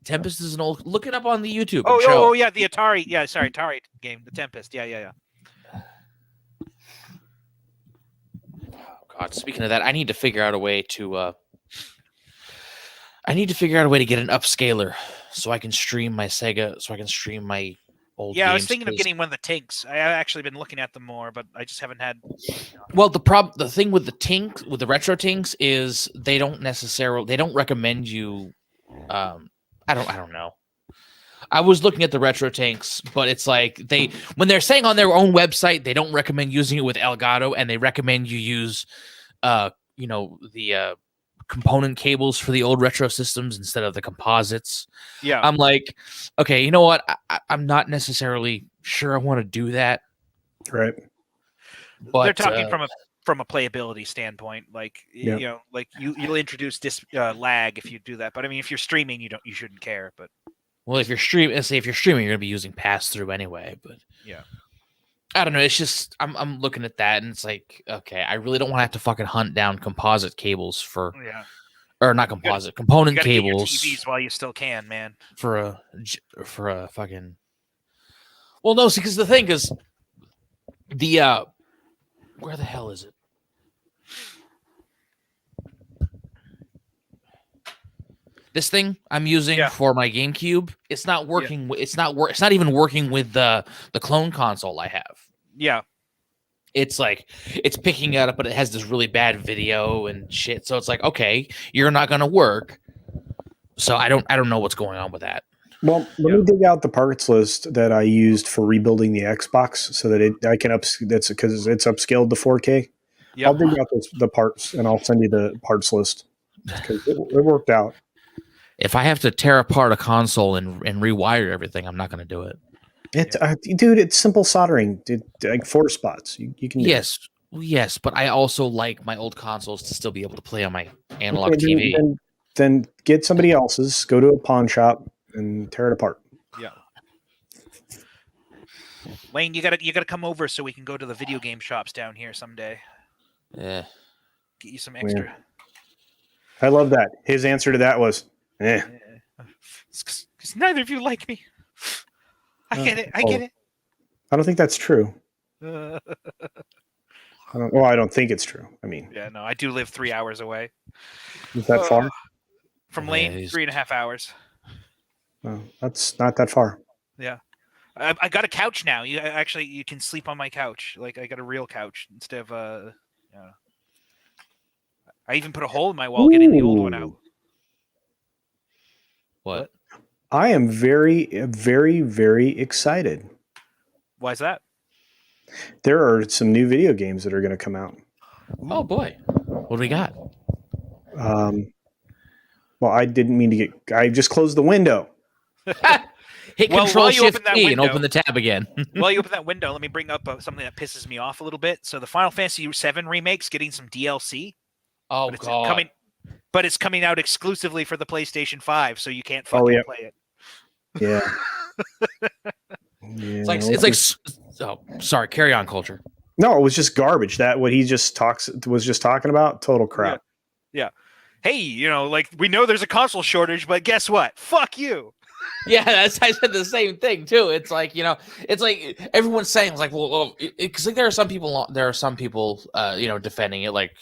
Tempest is an old. Look it up on the YouTube. Oh, yeah, the Atari. Yeah, sorry, Atari game, the Tempest. Yeah. Oh God, speaking of that, I need to figure out a way to. I need to figure out a way to get an upscaler so I can stream my Sega. So I can stream my old. Yeah, I was games, thinking of 'cause- getting one of the Tinks. I've actually been looking at them more, but I just haven't had. Well, the thing with the retro Tinks is they don't recommend you. I don't know. I was looking at the retro Tinks, but it's like when they're saying on their own website they don't recommend using it with Elgato, and they recommend you use, the component cables for the old retro systems instead of the composites. Yeah, I'm like, okay, you know what? I'm not necessarily sure I want to do that. Right. But they're talking from a playability standpoint. Like, Yeah. you know, like you'll introduce lag if you do that. But I mean, if you're streaming, you shouldn't care. But well, if you're streaming, you're going to be using pass through anyway. But yeah. I don't know. It's just I'm looking at that and it's like, okay, I really don't want to have to fucking hunt down composite cables for, Yeah. or not composite, component You gotta get your cables TVs while you still can, man. for a fucking. Well, no, because the thing is, where the hell is it? This thing I'm using for my GameCube, it's not working. It's not even working with the clone console I have. Yeah. It's like it's picking it up, but it has this really bad video and shit. So it's like, okay, you're not gonna work. So I don't know what's going on with that. Well, let me dig out the parts list that I used for rebuilding the Xbox so that I can that's because it's upscaled to 4K. Yep. I'll dig out the parts and I'll send you the parts list because it worked out. If I have to tear apart a console and rewire everything, I'm not going to do it. Dude, it's simple soldering. Like 4 spots. You can. Do Yes, but I also like my old consoles to still be able to play on my analog Okay, TV. Then get somebody else's. Go to a pawn shop and tear it apart. Yeah. Lane, you gotta come over so we can go to the video game shops down here someday. Yeah. Get you some extra. I love that. His answer to that was, Because neither of you like me. I get it. I get it. I don't think that's true. I don't think it's true. I mean, Yeah, no, I do live 3 hours away is that far? from Yeah, Lane. he's- 3.5 hours. No, that's not that far. Yeah, I got a couch now. You can sleep on my couch. Like, I got a real couch instead of I even put a hole in my wall getting the old one out. What? I am very, very, very excited. Why is that? There are some new video games that are going to come out. Oh boy, what do we got? Well, I didn't mean to get. I just closed the window. Hit Well, Control while you Shift open that P and window- open the tab again. While you open that window, let me bring up something that pisses me off a little bit. So the Final Fantasy VII remake's getting some DLC. Oh But god. it's coming out exclusively for the PlayStation 5, so you can't fucking play it. Yeah. It's like. Oh, sorry. Carry on, culture. No, it was just garbage. That what he was just talking about. Total crap. hey, like we know there's a console shortage, but guess what? Fuck you. Yeah, I said the same thing too. It's like it's like everyone's saying it's like, well, because like there are some people defending it, like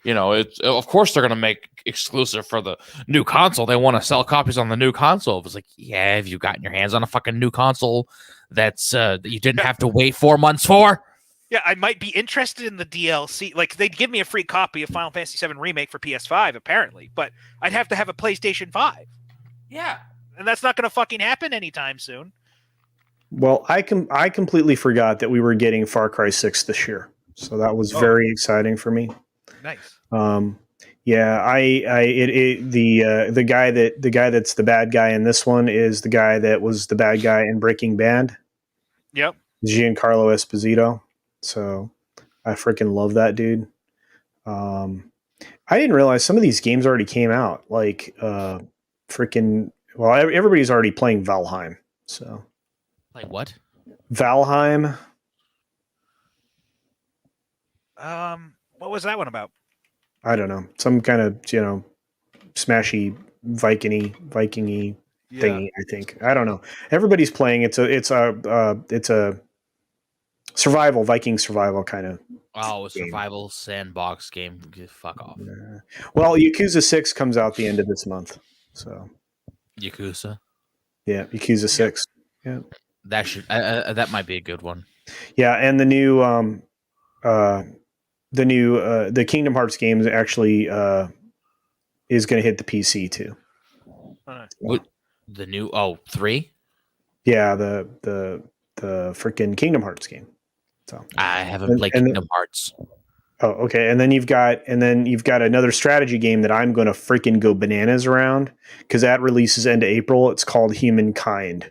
it's of course they're gonna make exclusive for the new console. They want to sell copies on the new console. It's like, yeah, have you gotten your hands on a fucking new console that's that you didn't have to wait 4 months for? Yeah, I might be interested in the DLC. Like they'd give me a free copy of Final Fantasy VII Remake for PS5, apparently, but I'd have to have a PlayStation 5. Yeah. And that's not going to fucking happen anytime soon. Well, I completely forgot that we were getting Far Cry 6 this year, so that was very exciting for me. Nice. Yeah, the guy that's the bad guy in this one is the guy that was the bad guy in Breaking Bad. Yep. Giancarlo Esposito. So I freaking love that dude. I didn't realize some of these games already came out. Like everybody's already playing Valheim. So like what? Valheim. What was that one about? I don't know. Some kind of smashy Viking-y thingy. I think. I don't know. Everybody's playing. It's a survival, Viking survival kind of. Oh, a survival sandbox game. Fuck off. Well, Yakuza 6 comes out the end of this month. So Yakuza. Yeah, Yakuza 6. Yeah. That might be a good one. Yeah, and the Kingdom Hearts game actually is going to hit the PC too. What the new 3? Yeah, the freaking Kingdom Hearts game. So I haven't played Kingdom Hearts. Oh, okay. And then you've got another strategy game that I'm going to freaking go bananas around because that releases end of April. It's called Humankind.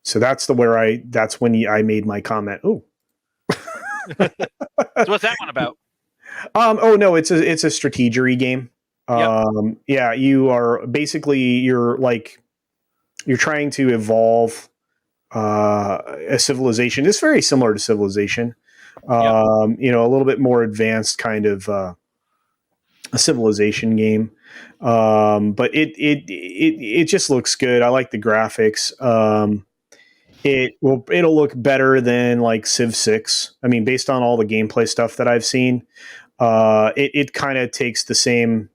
So that's when I made my comment. Oh, so what's that one about? Oh no, it's a strategery game. Yep. Yeah, you're trying to evolve a civilization. It's very similar to Civilization. A little bit more advanced kind of a civilization game. But it just looks good. I like the graphics. It'll look better than like Civ 6. I mean, based on all the gameplay stuff that I've seen, it kind of takes the same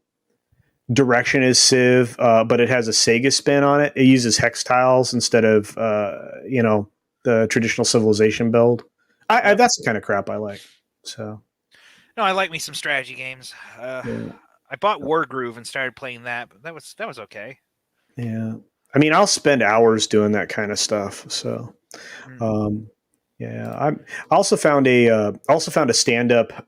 direction as Civ, but it has a Sega spin on it. It uses hex tiles instead of the traditional Civilization build. That's the kind of crap I like. So, no, I like me some strategy games. I bought Wargroove and started playing that, but that was okay. Yeah, I mean, I'll spend hours doing that kind of stuff. So, I also found a stand-up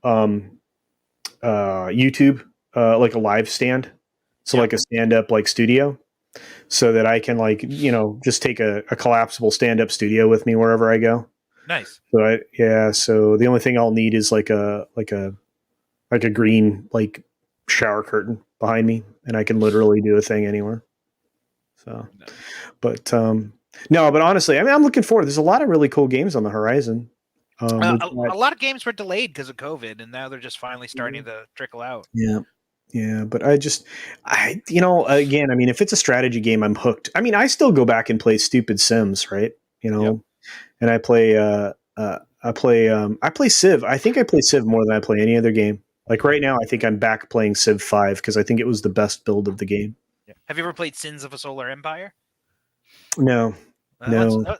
YouTube like a live stand, so like a stand-up like studio, so that I can just take a collapsible stand-up studio with me wherever I go. Nice. So the only thing I'll need is like a green shower curtain behind me, and I can literally do a thing anywhere. So, but honestly, I mean, I'm looking forward. There's a lot of really cool games on the horizon. A lot of games were delayed because of COVID, and now they're just finally starting to trickle out. Yeah, but again, I mean, if it's a strategy game, I'm hooked. I mean, I still go back and play stupid Sims, right? And I play Civ. I think I play Civ more than I play any other game. Like right now, I think I'm back playing Civ 5 because I think it was the best build of the game. Yeah. Have you ever played Sins of a Solar Empire? No. That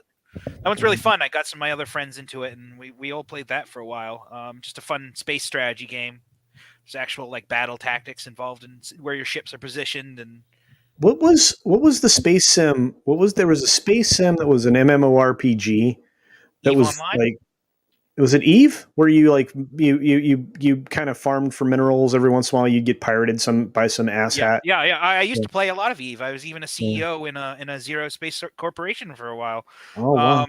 one's really fun. I got some of my other friends into it, and we all played that for a while. Just a fun space strategy game. There's actual battle tactics involved in where your ships are positioned. And what was the space sim? There was a space sim that was an MMORPG that EVE was Online? Was it Eve, where you you kind of farmed for minerals every once in a while? You'd get pirated by some asshat. Yeah. I used to play a lot of Eve. I was even a CEO in a Zero Space Corporation for a while. Oh wow!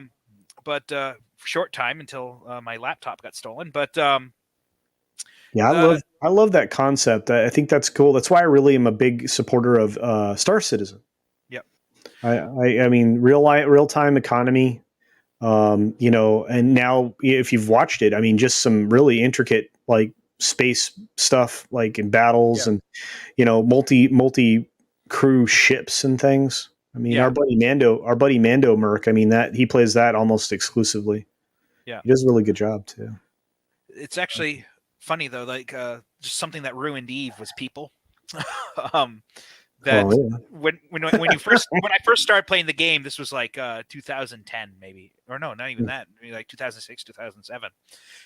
But for a short time until my laptop got stolen. But yeah, I love that concept. I think that's cool. That's why I really am a big supporter of Star Citizen. Yep. I mean, real time economy. And now if you've watched it, I mean, just some really intricate space stuff, like in battles and multi crew ships and things. I mean, our buddy Mando Merc. I mean, that he plays that almost exclusively. Yeah, he does a really good job too. It's actually funny though, like just something that ruined Eve was people. When I first started playing the game, this was like 2010 maybe, or no, not even that, maybe like 2006, 2007,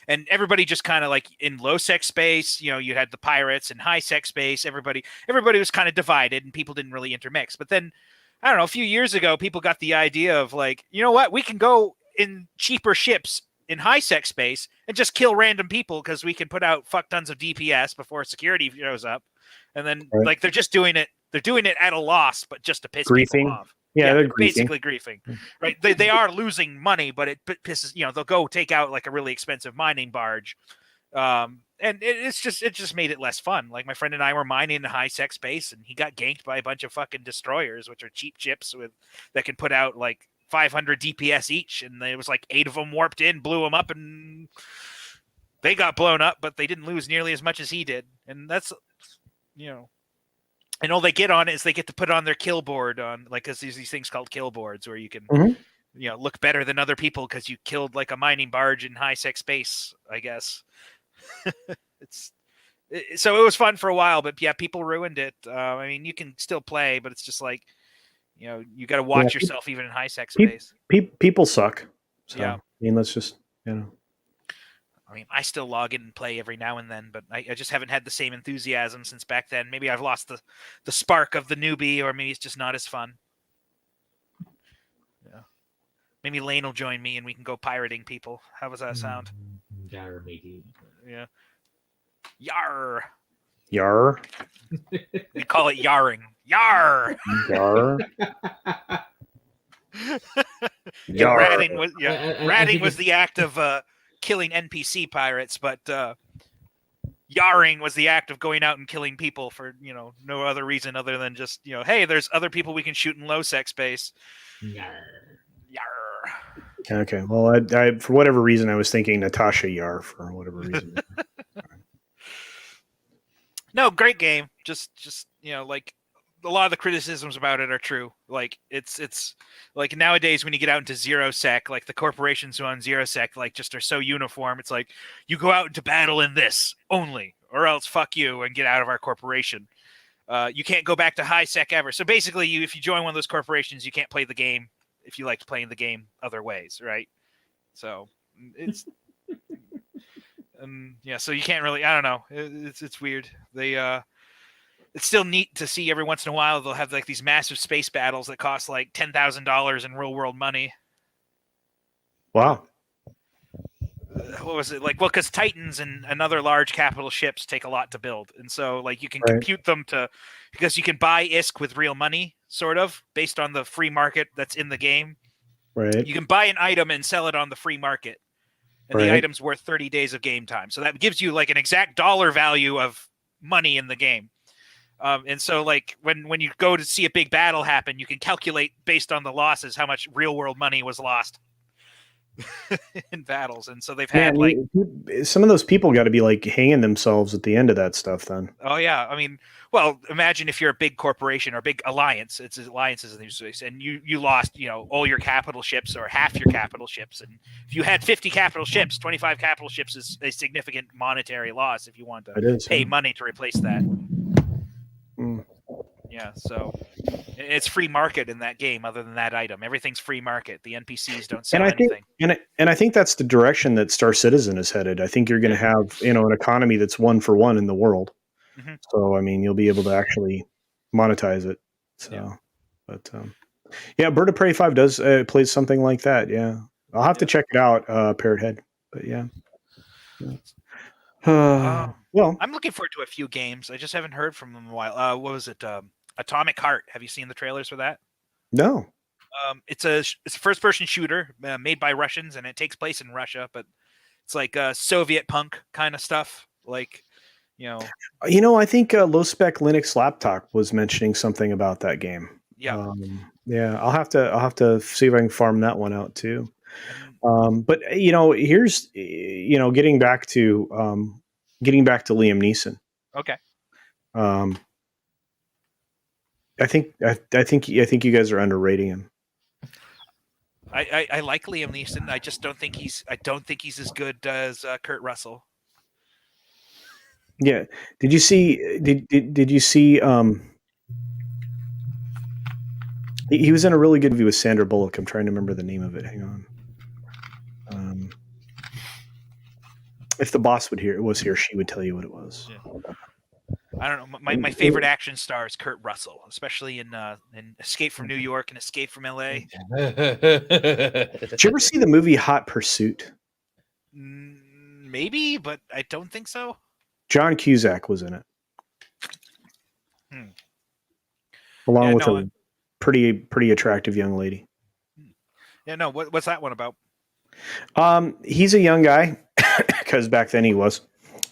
and everybody just kind of like in low sec space, you had the pirates, and high sec space, everybody was kind of divided, and people didn't really intermix. But then I don't know, a few years ago, people got the idea of like, you know what, we can go in cheaper ships in high sec space and just kill random people because we can put out fuck tons of DPS before security shows up, and then like they're just doing it. They're doing it at a loss, but just to piss people off. Yeah, they're basically griefing. Right? They are losing money, but it pisses. They'll go take out like a really expensive mining barge, and it just made it less fun. Like my friend and I were mining in high sec space, and he got ganked by a bunch of fucking destroyers, which are cheap ships that can put out like 500 DPS each, and there was like 8 of them warped in, blew them up, and they got blown up, but they didn't lose nearly as much as he did, and that's And all they get on is they get to put on their kill board on, like, because there's these things called kill boards where you can, look better than other people because you killed like a mining barge in high sec space, I guess. So it was fun for a while, but yeah, people ruined it. I mean, you can still play, but it's just like, you got to watch yourself even in high sec space. People suck. So, yeah. I mean, let's just, I mean, I still log in and play every now and then, but I just haven't had the same enthusiasm since back then. Maybe I've lost the spark of the newbie, or maybe it's just not as fun. Yeah. Maybe Lane will join me and we can go pirating people. How does that sound? Yar, matey. Yeah. Yar. Yar. We call it yarring. Yar. Yar. Yar. Ratting was the act of killing NPC pirates, but yarring was the act of going out and killing people for no other reason other than just hey, there's other people we can shoot in low sec space. Yar. Okay, well, I for whatever reason I was thinking Natasha Yar for whatever reason. No, great game. Just like a lot of the criticisms about it are true. Like it's like nowadays when you get out into zero sec, like the corporations who own zero sec like just are so uniform. It's like you go out into battle in this only, or else fuck you and get out of our corporation. You can't go back to high sec ever. So basically, if you join one of those corporations, you can't play the game if you liked playing the game other ways, right? So it's so you can't really. I don't know. It's weird. It's still neat to see every once in a while they'll have like these massive space battles that cost like $10,000 in real world money. Wow. What was it like? Well, because Titans and other large capital ships take a lot to build, and so like you can compute them because you can buy ISK with real money, sort of based on the free market that's in the game. Right. You can buy an item and sell it on the free market, and the item's worth 30 days of game time. So that gives you like an exact dollar value of money in the game. And so like when you go to see a big battle happen, you can calculate based on the losses how much real world money was lost in battles. And so they've had some of those people got to be like hanging themselves at the end of that stuff then. Oh yeah. I mean, well, imagine if you're a big corporation or a big alliance, it's alliances in these ways, and you lost, all your capital ships or half your capital ships. And if you had 50 capital ships, 25 capital ships is a significant monetary loss if you want to pay money to replace that. Yeah, so it's free market in that game. Other than that item, everything's free market. The NPCs don't sell anything. And I think that's the direction that Star Citizen is headed. I think you're going to have an economy that's 1 for 1 in the world. Mm-hmm. So I mean, you'll be able to actually monetize it. So, but Bird of Prey 5 does plays something like that. Yeah, I'll have to check it out. Parrot Head, but yeah. Well, I'm looking forward to a few games. I just haven't heard from them in a while. What was it? Atomic Heart. Have you seen the trailers for that? No. It's a first-person shooter made by Russians, and it takes place in Russia, but it's like Soviet punk kind of stuff. Like, I think Low Spec Linux Laptop was mentioning something about that game. Yeah. I'll have to see if I can farm that one out too. But here's getting back to getting back to Liam Neeson. Okay. I think you guys are underrating him. I like Liam Neeson. I just don't think he's as good as Kurt Russell. Yeah. Did you see? Did you see? He was in a really good movie with Sandra Bullock. I'm trying to remember the name of it. Hang on. If the boss was here, she would tell you what it was. Yeah. I don't know. My favorite action star is Kurt Russell, especially in Escape from New York and Escape from L.A. Did you ever see the movie Hot Pursuit? Maybe, but I don't think so. John Cusack was in it, along with a pretty attractive young lady. Yeah, no. What's that one about? He's a young guy because back then he was,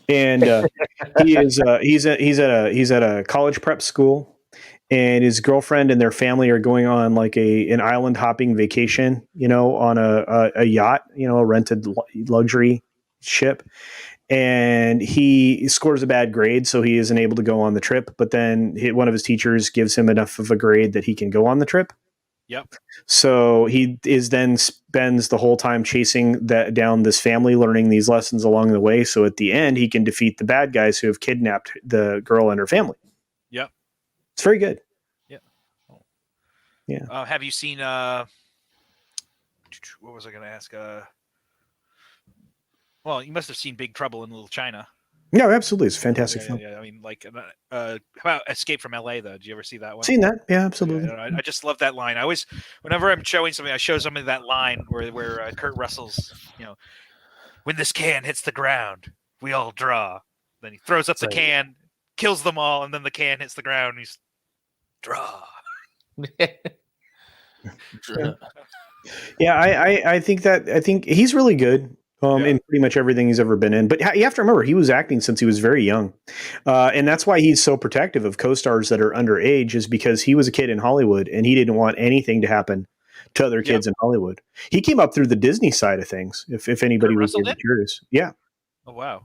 and he's at a college prep school, and his girlfriend and their family are going on like an island hopping vacation, on a yacht, a rented luxury ship. And he scores a bad grade, so he isn't able to go on the trip. But then one of his teachers gives him enough of a grade that he can go on the trip. Yep. So he spends the whole time chasing down this family, learning these lessons along the way. So at the end, he can defeat the bad guys who have kidnapped the girl and her family. Yep. It's very good. Yeah. Yeah. Have you seen? What was I going to ask? Well, you must have seen Big Trouble in Little China. No, absolutely. It's a fantastic film. Yeah. I mean, like, how about Escape from L.A. though? Did you ever see that one? Seen that? Yeah, absolutely. Yeah, I just love that line. I always, whenever I'm showing something, I show somebody that line where Kurt Russell's, when this can hits the ground, we all draw. Then he throws up the can, kills them all, and then the can hits the ground, and he's draw. Yeah, I think he's really good. In pretty much everything he's ever been in. But you have to remember, he was acting since he was very young. And that's why he's so protective of co-stars that are underage, is because he was a kid in Hollywood and he didn't want anything to happen to other kids in Hollywood. He came up through the Disney side of things, if anybody was curious. Yeah. Oh, wow.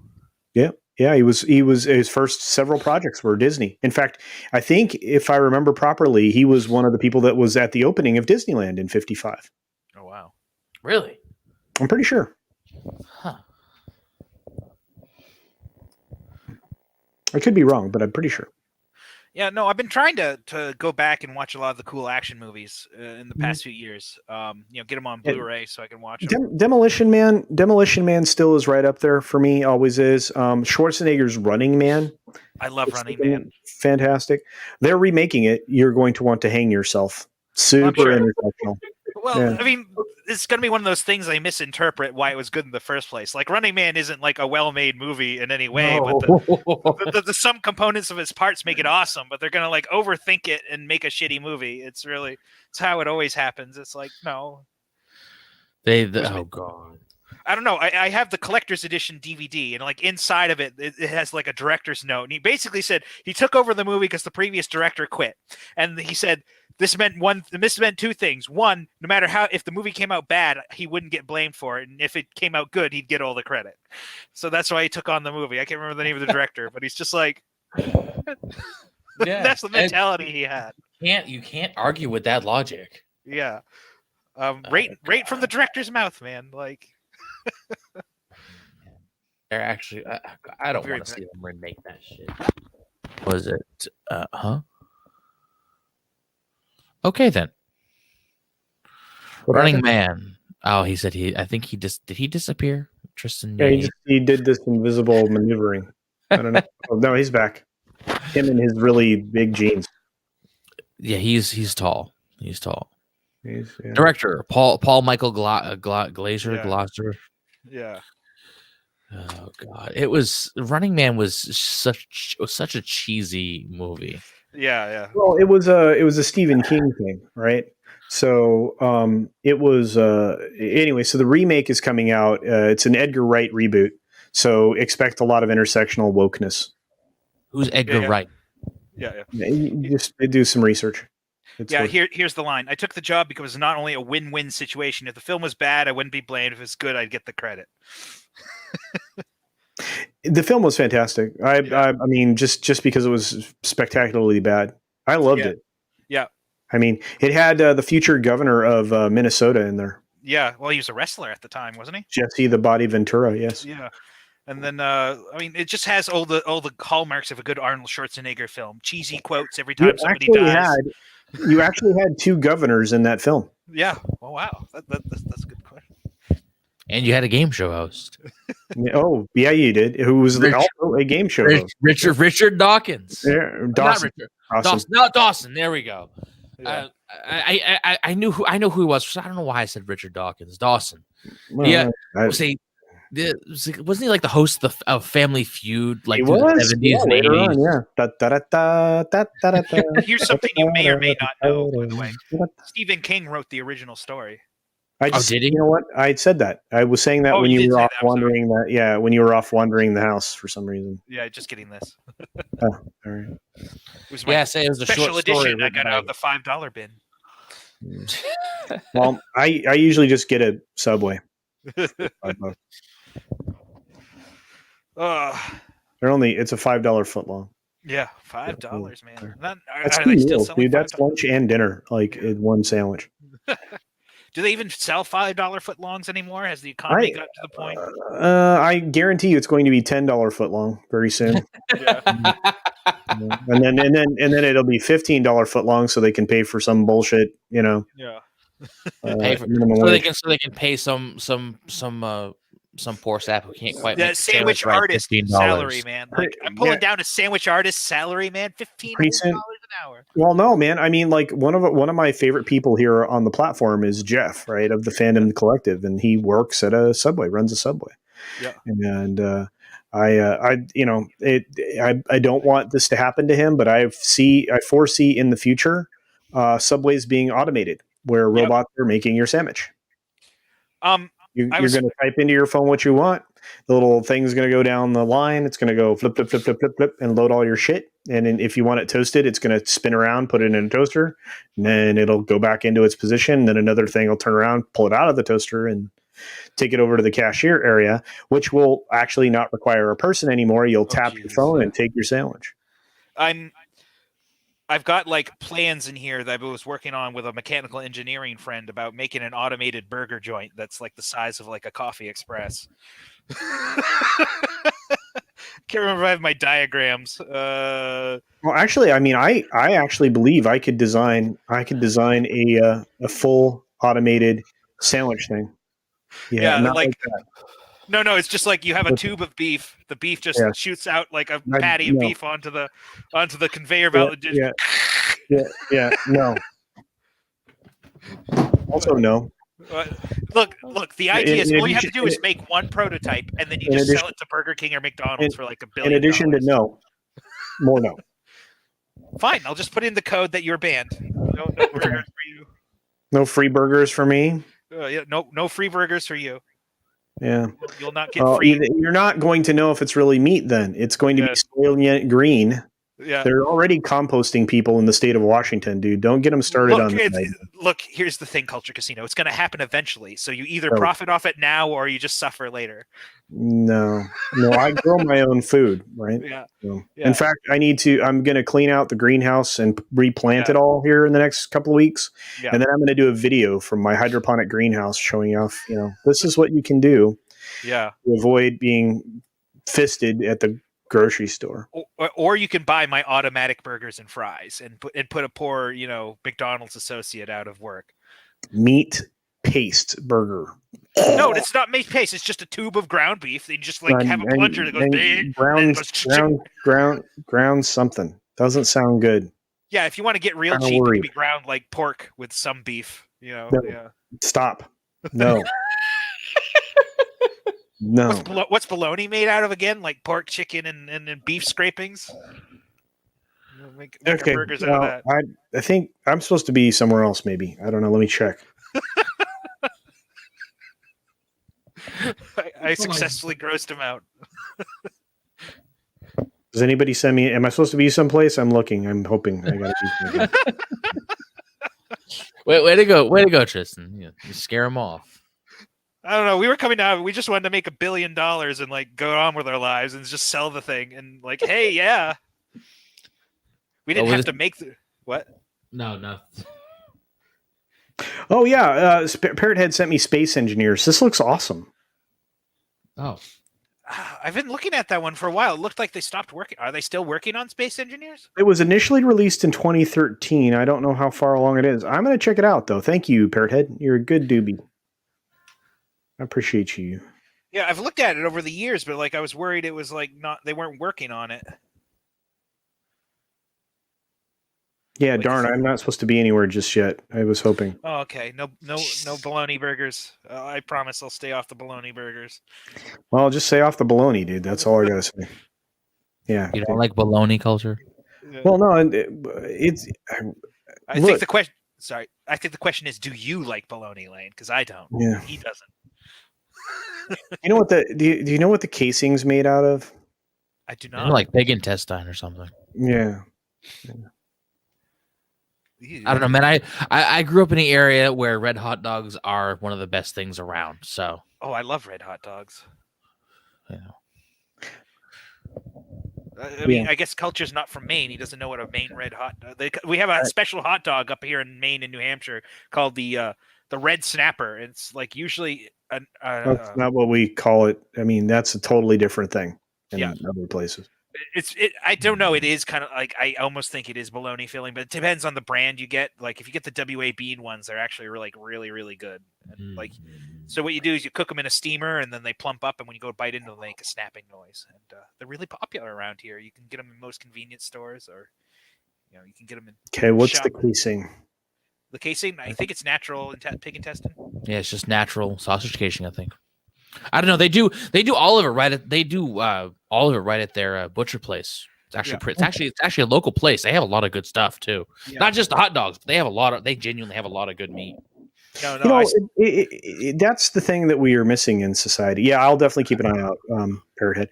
Yeah. Yeah, he was his first several projects were Disney. In fact, I think if I remember properly, he was one of the people that was at the opening of Disneyland in 55. Oh, wow. Really? I'm pretty sure. Huh. I could be wrong, but I'm pretty sure. Yeah, no, I've been trying to go back and watch a lot of the cool action movies in the past few years. Get them on Blu-ray so I can watch them. Demolition Man still is right up there for me. Always is. Schwarzenegger's Running Man. I love Running Man. Fantastic. They're remaking it. You're going to want to hang yourself. Super intersectional. Well, I mean, it's going to be one of those things they misinterpret why it was good in the first place. Like, Running Man isn't like a well-made movie in any way, but the some components of its parts make it awesome, but they're going to like overthink it and make a shitty movie. It's how it always happens. It's like, no. Oh, God. I don't know. I have the collector's edition DVD, and like inside of it, it has like a director's note. And he basically said he took over the movie because the previous director quit. And he said this meant two things. One, no matter if the movie came out bad, he wouldn't get blamed for it. And if it came out good, he'd get all the credit. So that's why he took on the movie. I can't remember the name of the director, but he's just like, that's the mentality he had. You can't argue with that logic. Yeah. Right from the director's mouth, man. Like, they're actually I don't want to see them remake that shit. Was it okay then. Running Man. Oh, he said did he disappear? Tristan. Yeah, he did this invisible maneuvering. I don't know. Oh, no, he's back. Him and his really big jeans. Yeah, he's tall. He's tall. Yeah. Director Paul Michael Glaser. Yeah. Oh God! Running Man was such a cheesy movie. Yeah. Well, it was a Stephen King thing, right? So it was anyway. So the remake is coming out. It's an Edgar Wright reboot. So expect a lot of intersectional wokeness. Who's Edgar Wright? Yeah. You just do some research. Here's the line. I took the job because it was not only a win-win situation. If the film was bad, I wouldn't be blamed. If it's good, I'd get the credit. The film was fantastic. I mean, just because it was spectacularly bad, I loved it. Yeah. I mean, it had the future governor of Minnesota in there, Yeah. Well, he was a wrestler at the time, wasn't he? Jesse the Body Ventura. Yes. Yeah. And then, I mean, it just has all the hallmarks of a good Arnold Schwarzenegger film. Cheesy quotes every time somebody dies. You actually had two governors in that film. Yeah. Oh wow, that's a good question. And you had a game show host, Oh, yeah, you did. Who was also a game show host. Richard Dawkins. Yeah, Not Dawson. Richard. Dawson. Dawson. No, Dawson. There we go. Yeah. I know who he was. So I don't know why I said Richard Dawkins. Dawson. Well, Yeah. I- Wasn't he like the host of Family Feud, like he through the was. 70s Yeah, and later 80s? on, yeah. Da-da-da-da-da-da-da-da. Here's something you may or may not know, by the way. Stephen King wrote the original story. Did he? You know what? I said that. I was saying that Oh, when you you did were say off that, I'm sorry. wandering that. Yeah, when you were off wandering the house for some reason. Yeah, just getting this. All right. It was my Yeah, say it was a special short story. edition. I got written out of the $5 bin. Well, I usually just get a Subway. $5. It's a $5 foot long. Yeah, $5, man. That's Are two they still meals, selling dude. That's $5? lunch and dinner, like in one sandwich. Do they even sell $5 footlongs anymore? Has the economy got to the point? I guarantee you, it's going to be $10 foot long very soon. Yeah. and then it'll be $15 foot long, so they can pay for some bullshit, Yeah. Pay for- minimum so wage. they can pay some poor sap who can't quite Yeah, make a sandwich right artist $15. salary, man. Like, I'm pulling Yeah. down a sandwich artist salary, man. $15 Decent. an hour. Well, no, man. I mean, like one of my favorite people here on the platform is Jeff, right, of the Fandom Collective, and he works at a Subway, runs a Subway. Yeah. And I don't want this to happen to him, but I foresee in the future Subways being automated, where robots are making your sandwich. You're going to type into your phone what you want. The little thing's going to go down the line. It's going to go flip, flip, flip, flip, flip, flip, and load all your shit. And then if you want it toasted, it's going to spin around, put it in a toaster, and then it'll go back into its position. Then another thing will turn around, pull it out of the toaster, and take it over to the cashier area, which will actually not require a person anymore. You'll tap your phone and take your sandwich. I've got like plans in here that I was working on with a mechanical engineering friend about making an automated burger joint that's like the size of like a Coffee Express. Can't remember if I have my diagrams. Well, actually, I mean, I actually believe I could design a full automated sandwich thing. Yeah, not like that. No, it's just like you have a tube of beef. The beef just shoots out like a patty of beef onto the conveyor belt. No. Also, no. Look. The idea is all you have to do is make one prototype, and then you just sell it to Burger King or McDonald's for like $1 billion. In addition to no, more no. Fine, I'll just put in the code that you're banned. No burgers for you. No free burgers for me. No free burgers for you. Yeah, you'll not get free. You're not going to know if it's really meat. Then it's going to be soylent green. Yeah, they're already composting people in the state of Washington, dude. Don't get them started on that. Look, here's the thing, Culture Casino. It's going to happen eventually. So you either profit off it now or you just suffer later. No, I grow my own food, right? Yeah. So, in fact, I'm going to clean out the greenhouse and replant it all here in the next couple of weeks. Yeah. And then I'm going to do a video from my hydroponic greenhouse showing off, this is what you can do. Yeah. To avoid being fisted at the grocery store. Or you can buy my automatic burgers and fries and put a poor, McDonald's associate out of work. Meat paste burger. No, it's not meat paste. It's just a tube of ground beef. They just have a plunger that goes ground something. Doesn't sound good. Yeah, if you want to get real cheap, it can be ground like pork with some beef. No. Yeah. Stop. No. No. What's bologna made out of again? Like pork, chicken, and beef scrapings? Make burgers out of that. I think I'm supposed to be somewhere else, maybe. I don't know. Let me check. I successfully grossed him out. Does anybody send me? Am I supposed to be someplace? I'm looking. I'm hoping. I gotta be. Way to go, Tristan! You scare him off. I don't know. We were coming out. We just wanted to make $1 billion and like go on with our lives and just sell the thing. And like, hey, yeah, we didn't have to make the what? No. Oh yeah, Parrot Head sent me Space Engineers. This looks awesome. Oh, I've been looking at that one for a while. It looked like they stopped working. Are they still working on Space Engineers? It was initially released in 2013. I don't know how far along it is. I'm going to check it out though. Thank you, Parrot Head. You're a good doobie. I appreciate you. Yeah, I've looked at it over the years, but like I was worried it was like they weren't working on it. Yeah, darn, I'm not supposed to be anywhere just yet. I was hoping. Oh, okay. No bologna burgers. I promise I'll stay off the bologna burgers. Well, I'll just say off the baloney, dude. That's all I got to say. Yeah. You don't like baloney culture? Well, no, it's. I think the question. Sorry, I think the question is, do you like bologna, Lane? Because I don't. Yeah. He doesn't. You know what do you know what the casing's made out of? I do Not not. like pig intestine or something. Yeah. I don't know, man. I grew up in the area where red hot dogs are one of the best things around. So, Oh, I love red hot dogs. you know, I mean, I guess Culture's not from Maine. He doesn't know what a Maine red hot. We have a special hot dog up here in Maine and New Hampshire called the Red Snapper. It's like usually That's not what we call it. I mean, that's a totally different thing in Yeah. other places. I don't know. It is kind of like I almost think it is bologna filling, but it depends on the brand you get. Like if you get the WA Bean ones, they're actually really, really good. And like, so what you do is you cook them in a steamer, and then they plump up, and when you go bite into them, they make a snapping noise. And they're really popular around here. You can get them in most convenience stores, or you can get them in. Okay, what's shop. the casing? The casing? I think it's natural pig intestine. yeah, it's just natural sausage casing. I think. I don't know. They do all of it right at all of it right at their butcher place. It's actually it's actually a local place. They have a lot of good stuff too. Yeah. Not just the hot dogs, but they genuinely have a lot of good meat. No, That's the thing that we are missing in society. Yeah, I'll definitely keep an eye out, Parrot Head.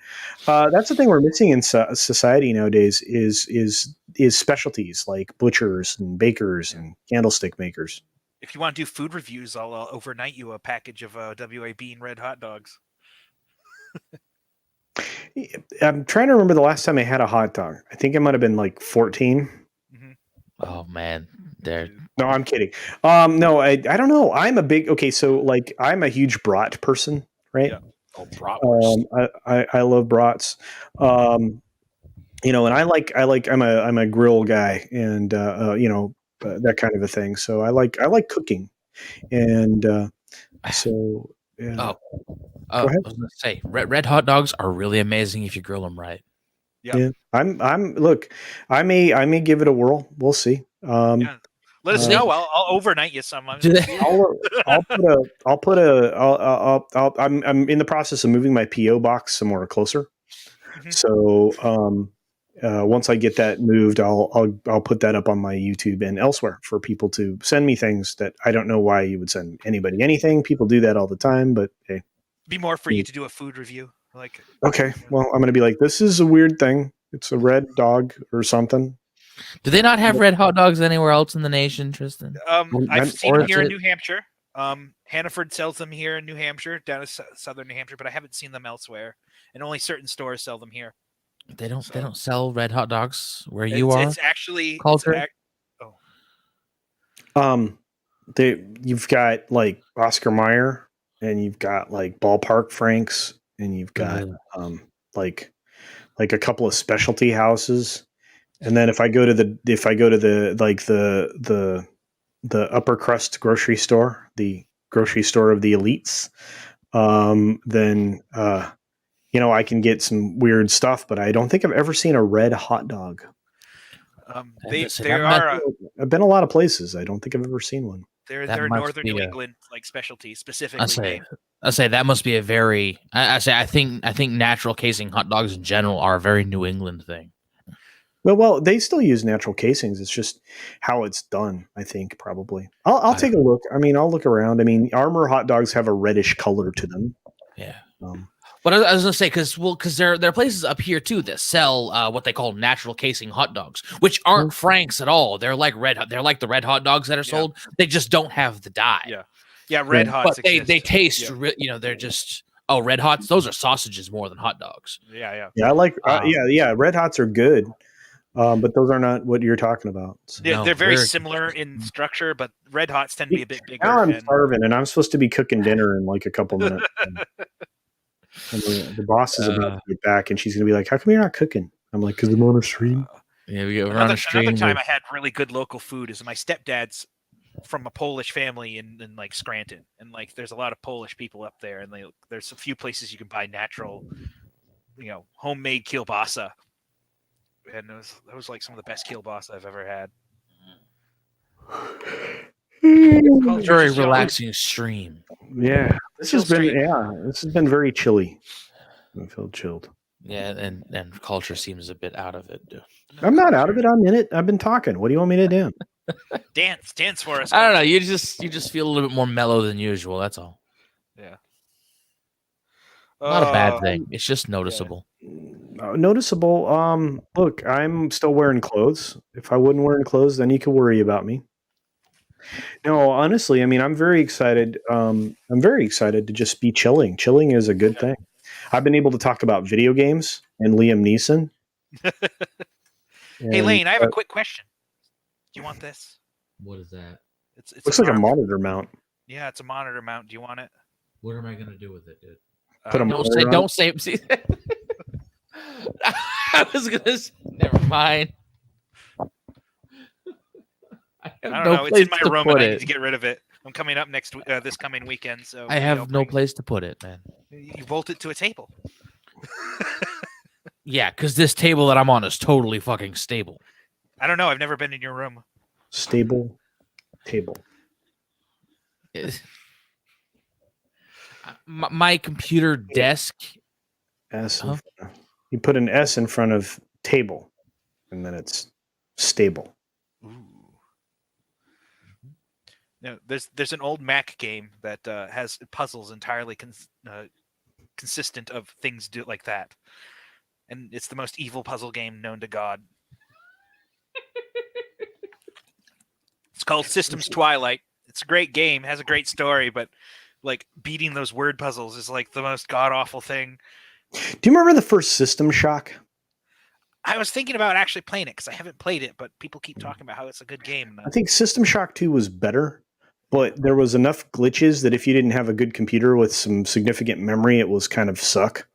That's the thing we're missing in society nowadays is specialties like butchers and bakers and candlestick makers. if you want to do food reviews, I'll overnight you a package of WA Bean red hot dogs. I'm trying to remember the last time I had a hot dog. I think it might have been like 14. Oh man, they're No, I'm kidding. No, I don't know. I'm a huge brat person, right? Yeah. I love brats. And I'm a grill guy, and that kind of a thing. So I like cooking, and so yeah. I Go ahead. was gonna say red hot dogs are really amazing if you grill them right. Yeah. I may give it a whirl. We'll see. Let us know. I'll overnight you some. Do they? I'm in the process of moving my PO box somewhere closer. Mhm. So once I get that moved, I'll put that up on my YouTube and elsewhere for people to send me things that I don't know why you would send anybody anything. People do that all the time, but hey. Be more for you to do a food review. Like, Okay, well, I'm going to be like, this is a weird thing. It's a red dog or something. Do they not have red hot dogs anywhere else in the nation, Tristan? I've seen or them here is in it- New Hampshire. Hannaford sells them here in New Hampshire, down in southern New Hampshire, but I haven't seen them elsewhere. And only certain stores sell them here. They don't sell red hot dogs where you are. It's actually Culture? You've got like Oscar Mayer, and you've got like Ballpark Franks, and you've got like a couple of specialty houses. And then if I go to the upper crust grocery store, the grocery store of the elites, then I can get some weird stuff, but I don't think I've ever seen a red hot dog. I've been a lot of places. I don't think I've ever seen one. They're That must northern be New a- England like specialty specifically. I say that must be a very. I think natural casing hot dogs in general are a very New England thing. Well, they still use natural casings. It's just how it's done, I think, probably. I'll take a look. I mean, I'll look around. I mean, Armor hot dogs have a reddish color to them. Yeah. But I was gonna say because there are places up here too that sell what they call natural casing hot dogs, which aren't Franks at all. They're like the red hot dogs that are sold. They just don't have the dye. Yeah. Yeah, Red Yeah. Hots but they exist. taste, Yeah. they're just Red Hots. Those are sausages more than hot dogs. Yeah. Yeah, I like. Um, Yeah. Red Hots are good, but those are not what you're talking about. So. They're, No, they're very they're- similar in structure, but Red Hots tend to be a bit bigger. Now I'm and starving, and I'm supposed to be cooking dinner in like a couple minutes. And the boss is about to get back, and she's gonna be like, "How come you're not cooking?" I'm like, "Cause I'm on a stream." Yeah, we're on Another a stream. time with- I had really good local food is my stepdad's from a Polish family in like Scranton, and like there's a lot of Polish people up there, and there's a few places you can buy natural, homemade kielbasa, and that was like some of the best kielbasa I've ever had. Culture very just, you know, relaxing stream. Yeah, this Chill has been stream. this has been very chilly. I feel chilled. Yeah, and culture seems a bit out of it. Dude. I'm not out of it. I'm in it. I've been talking. What do you want me to do? Dance for us. I don't know. Culture. You just feel a little bit more mellow than usual. That's all. Yeah. Not a bad thing. It's just noticeable. Noticeable. Look, I'm still wearing clothes. If I wasn't wearing clothes, then you could worry about me. No, honestly, I mean, I'm very excited. I'm very excited to just be chilling. Chilling is a good thing. I've been able to talk about video games and Liam Neeson. Hey, And, Lane, I have a quick question. Do you want this? What is that? It's looks like a arm- monitor mount. Yeah, it's a monitor mount. Do you want it? What am I gonna do with it, dude? Put a Um, monitor on. Don't say. See, I was gonna. Never mind. I have I don't no know. It's place in my to room, put and I need it. to get rid of it. I'm coming up this coming weekend, so I have no place to put it, man. You bolt it to a table. Yeah, because this table that I'm on is totally fucking stable. I don't know. I've never been in your room. Stable table. My computer desk. S. in Huh? front of- You put an S in front of table, and then it's stable. Ooh. No, there's an old Mac game that has puzzles entirely consistent of things like that, and it's the most evil puzzle game known to God. It's called Systems Twilight. It's a great game, has a great story, but like beating those word puzzles is like the most god awful thing. Do you remember the first System Shock? I was thinking about actually playing it because I haven't played it, but people keep talking about how it's a good game. I think System Shock 2 was better, but there was enough glitches that if you didn't have a good computer with some significant memory, it was kind of suck.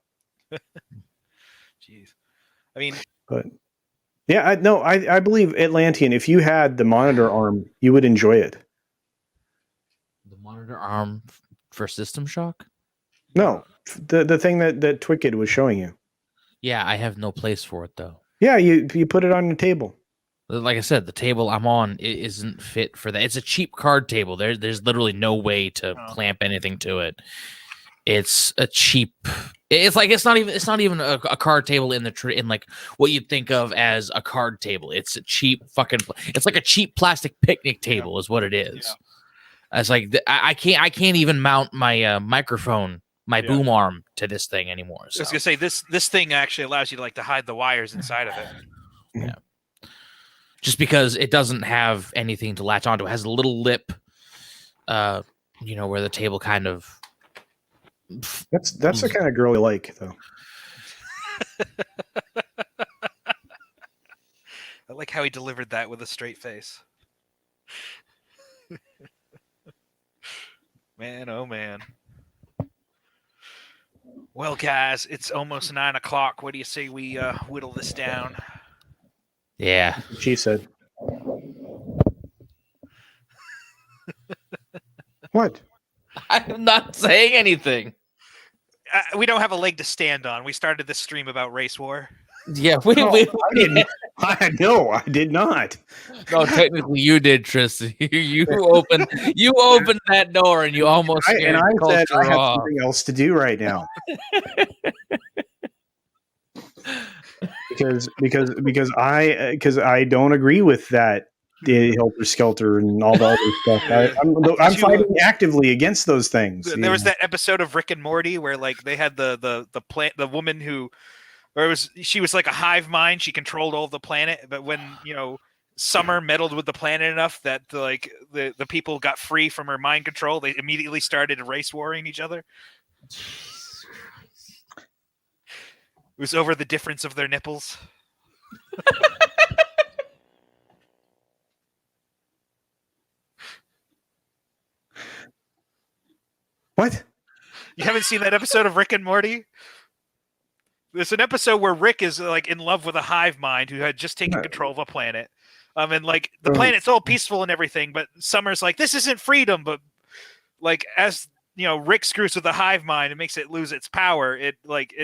Jeez, I mean, But yeah, I believe Atlantean, if you had the monitor arm, you would enjoy it. The monitor arm for System Shock? No, the thing that Twicked was showing you. Yeah, I have no place for it though. Yeah, you put it on the table. Like I said, the table I'm on isn't fit for that. It's a cheap card table. There's literally no way to clamp anything to it. It's a cheap. It's like it's not even a card table in like what you'd think of as a card table. It's a cheap fucking. It's like a cheap plastic picnic table is what it is. Yeah. It's like I can't even mount my microphone, my boom arm to this thing anymore. I was gonna say this thing actually allows you to hide the wires inside of it. Yeah. Just because it doesn't have anything to latch onto. It has a little lip, where the table kind of. That's the kind of girl you like, though. I like how he delivered that with a straight face. Man, oh man. Well, guys, it's almost 9 o'clock. What do you say we whittle this down? Yeah. She said. What? I'm not saying anything. We don't have a leg to stand on. We started this stream about race war. Yeah, I did not. No, technically you did, Tristan. You opened that door and you almost I scared said culture I have off. something else to do right now. because I don't agree with that. The Helter Skelter and all the other stuff. I'm fighting actively against those things. There was that episode of Rick and Morty where they had the woman who, she was like a hive mind. She controlled all the planet, but when Summer meddled with the planet enough that the people got free from her mind control. They immediately started race warring each other. It was over the difference of their nipples. What? You haven't seen that episode of Rick and Morty? There's an episode where Rick is like in love with a hive mind who had just taken control of a planet. And like the planet's all peaceful and everything, but Summer's like, this isn't freedom. But like, as you know, Rick screws with the hive mind and makes it lose its power. It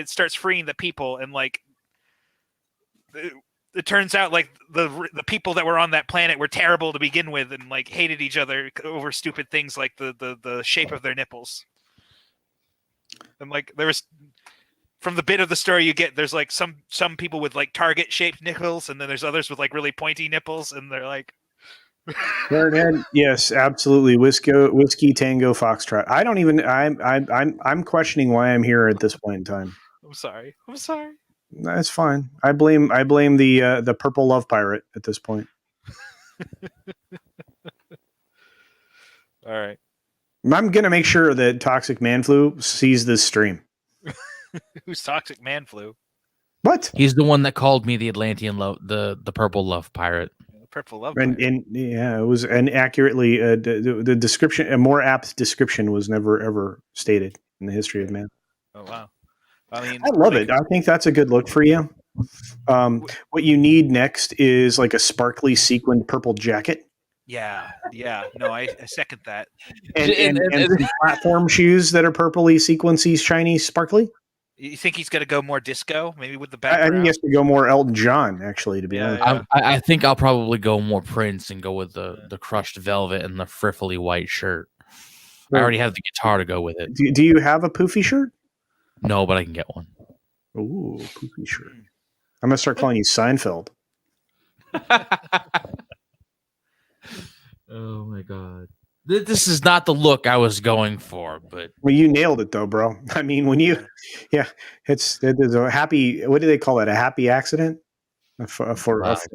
starts freeing the people, and like it turns out like the people that were on that planet were terrible to begin with, and like hated each other over stupid things like the shape of their nipples. And like there was, from the bit of the story you get, there's like some people with like target shaped nipples, and then there's others with like really pointy nipples, and they're like. Yes, absolutely. Whiskey Tango Foxtrot. I don't even. I'm questioning why I'm here at this point in time. I'm sorry. That's fine. I blame the purple love pirate at this point. All right. I'm gonna make sure that Toxic Man Flu sees this stream. Who's Toxic Man Flu? What? He's the one that called me the Atlantean love, the purple love pirate. The purple love. And yeah, it was an accurately the description. A more apt description was never ever stated in the history of man. Oh wow! I mean, I love it. I think that's a good look for you. What you need next is like a sparkly sequined purple jacket. Yeah. No, I second that. And some platform shoes that are purpley, sequency, shiny, sparkly. You think he's going to go more disco, maybe with the I background? think he has to go more Elton John, actually, to be honest. Yeah. I think I'll probably go more Prince and go with the crushed velvet and the friffly white shirt. I already have the guitar to go with it. Do you have a poofy shirt? No, but I can get one. Ooh, poofy shirt. I'm gonna start calling you Seinfeld. Oh my god. This is not the look I was going for, but Well, you nailed it though, bro. I mean, when you, it's a happy. What do they call it? A happy accident? Fortuitous,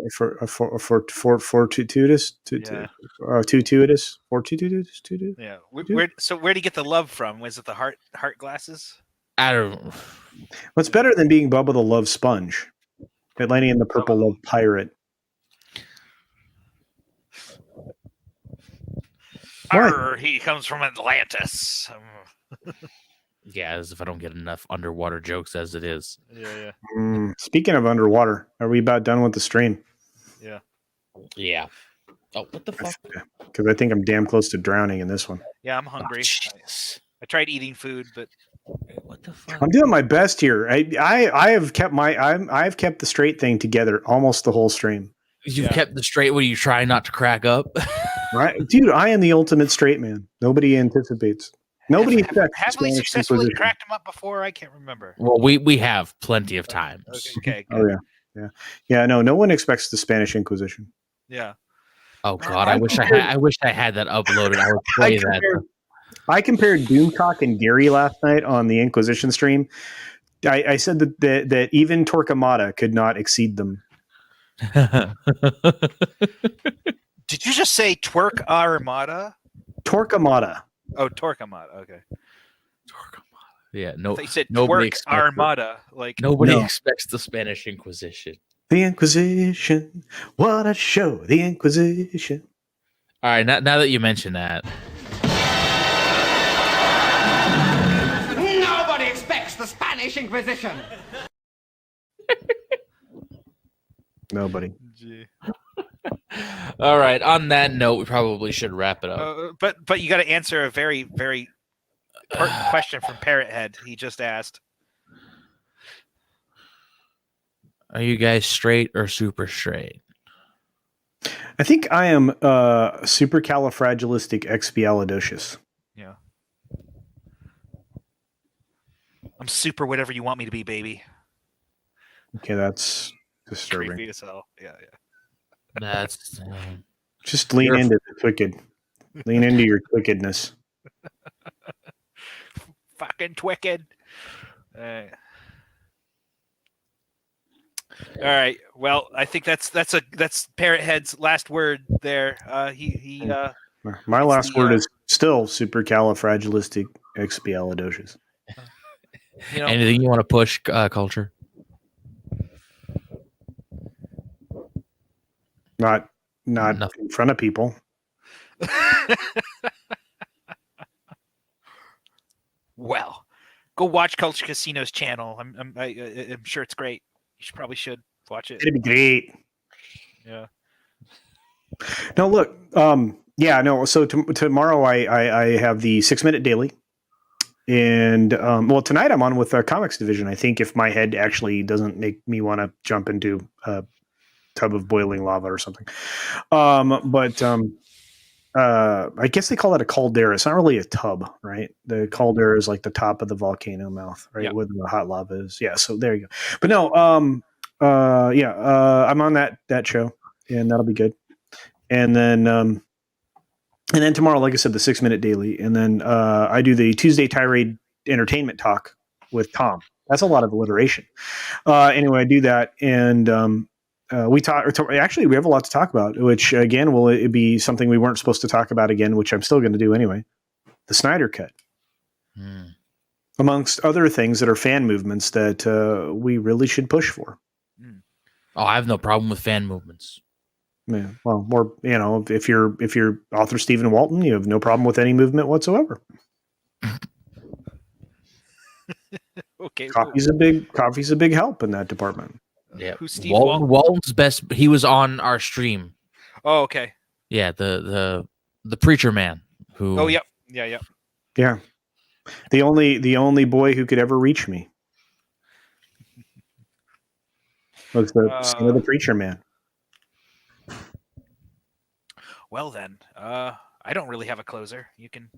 Yeah. Where do you get the love from? Was it the heart glasses? I don't. What's better than being Bubba the Love Sponge? Atlantean the Purple Love Pirate. Arr, he comes from Atlantis. Yeah, as if I don't get enough underwater jokes as it is. Yeah. Speaking of underwater, are we about done with the stream? Yeah. Oh, what the fuck? Because I think I'm damn close to drowning in this one. Yeah, I'm hungry. Jesus. I tried eating food, but What the fuck? I'm doing my best here. I have kept I've kept the straight thing together almost the whole stream. You've kept the straight when you try not to crack up. Right, dude. I am the ultimate straight man. Nobody anticipates. Nobody expects have we Spanish successfully Inquisition. cracked him up before? I can't remember. Well, we have plenty of times. Okay. Oh yeah. No one expects the Spanish Inquisition. Yeah. Oh god, I wish I had that uploaded. I would play that. I compared Doomcock and Gary last night on the Inquisition stream. I said that even Torquemada could not exceed them. Did you just say twerk armada? Torquemada. Oh, Torquemada. Okay. Yeah, no. They said nobody twerk expects armada. Like Nobody expects the Spanish Inquisition. The Inquisition. What a show. The Inquisition. All right, now that you mention that, Nobody expects the Spanish Inquisition. Nobody. all right. On that note, we probably should wrap it up. but you got to answer a very very important question from Parrot Head. He just asked. Are you guys straight or super straight? I think I am supercalifragilisticexpialidocious. Yeah. I'm super whatever you want me to be, baby. Okay, that's disturbing. Creepy as hell. Yeah. That's Just lean into the wicked. Lean into your wickedness. Fucking twicked. All right. Well, I think that's Parrot Head's last word there. He My It's last the, word is still supercalifragilisticexpialidocious. you know Anything you want to push, culture? Not Nothing. in front of people. Well, go watch Culture Casino's channel. I'm sure it's great. You should watch it. It'd be great. Yeah. No, look. Yeah, no. So tomorrow I have the 6-minute daily, and well, tonight I'm on with our comics division. I think if my head actually doesn't make me want to jump into a tub of boiling lava or something. But I guess they call that a caldera. It's not really a tub, right? The caldera is like the top of the volcano mouth, right? Yeah. Where the hot lava is. Yeah. So there you go. But no, I'm on that show, and that'll be good. And then tomorrow, like I said, the 6-minute daily, and then I do the Tuesday tirade entertainment talk with Tom. That's a lot of alliteration. Anyway, I do that, and we talk. Actually, we have a lot to talk about, which again will it be something we weren't supposed to talk about again, which I'm still going to do anyway. The Snyder Cut, amongst other things that are fan movements that we really should push for. Oh, I have no problem with fan movements. Yeah, well, more if you're author Stephen Walton, you have no problem with any movement whatsoever. Okay. Coffee's a big help in that department. Yeah, Who's Steve Walton? Walton's best. He was on our stream. Oh, okay. Yeah, the preacher man who. Oh, yep. Yeah, the only boy who could ever reach me was the son of the preacher man. Well then, I don't really have a closer. You can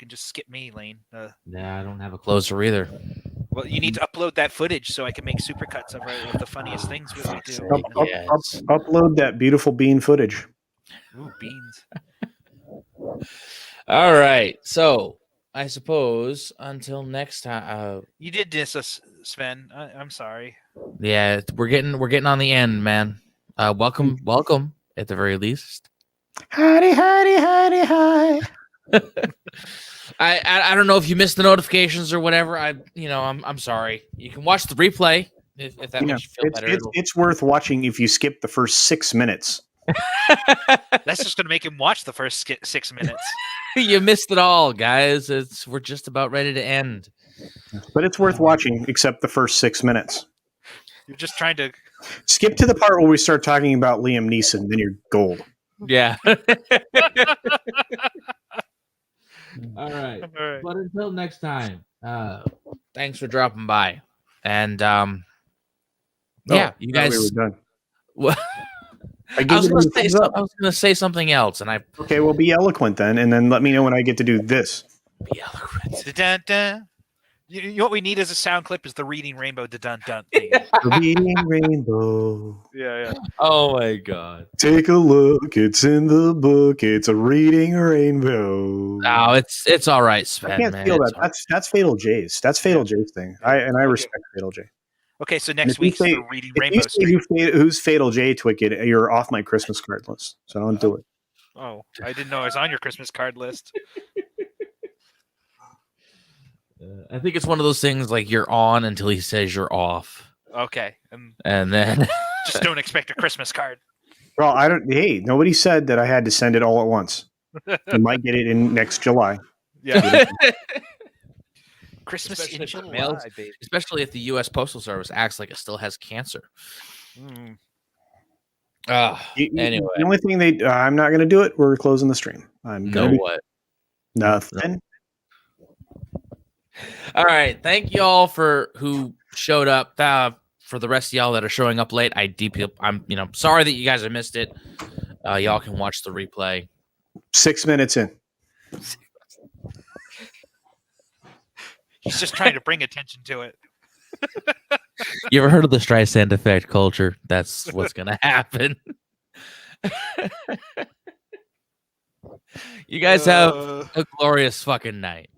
just skip me, Lane. Yeah, I don't have a Closer either. Well, you need to upload that footage so I can make supercuts of the funniest things we do. Upload that beautiful bean footage. Ooh, beans. All right, so I suppose until next time. You did diss us, Sven. I'm sorry. Yeah, we're getting on the end, man. Welcome at the very least. Howdy, howdy, howdy, hi. I don't know if you missed the notifications or whatever. I'm sorry. You can watch the replay if that makes you feel better. It's worth watching if you skip the first 6 minutes. That's just going to make him watch the first 6 minutes. You missed it all, guys. We're just about ready to end. But it's worth watching, except the first 6 minutes. You're just trying to skip to the part where we start talking about Liam Neeson, then you're gold. Yeah. All right. But until next time, thanks for dropping by. And you guys. We were done. Well, I was going to say something else, and okay. Well, be eloquent then, and then let me know when I get to do this. Be eloquent. Da-dun-dun. You know what we need as a sound clip is the Reading Rainbow da-dun-dun. The Reading Rainbow. Yeah. Oh my God. Take a look. It's in the book. It's a Reading Rainbow. No, it's all right, Sven. I can't feel that. That's Fatal J's. That's Fatal J's thing. I respect Fatal J. Okay, so next week's the Reading Rainbow. Who's Fatal J, Twicked, you're off my Christmas card list. So don't do it. Oh, I didn't know I was on your Christmas card list. I think it's one of those things like you're on until he says you're off. Okay. And then just don't expect a Christmas card. Well, hey, nobody said that I had to send it all at once. You might get it in next July. Yeah. Christmas in July, baby. Especially if the U.S. Postal Service acts like it still has cancer. Mm. Anyway. The only thing I'm not going to do it. We're closing the stream. I'm going to what? Nothing. All right. Thank you all for who showed up. For the rest of y'all that are showing up late, I'm sorry that you guys have missed it. Y'all can watch the replay. 6 minutes in. He's just trying to bring attention to it. You ever heard of the Streisand effect, culture? That's what's going to happen. You guys have a glorious fucking night.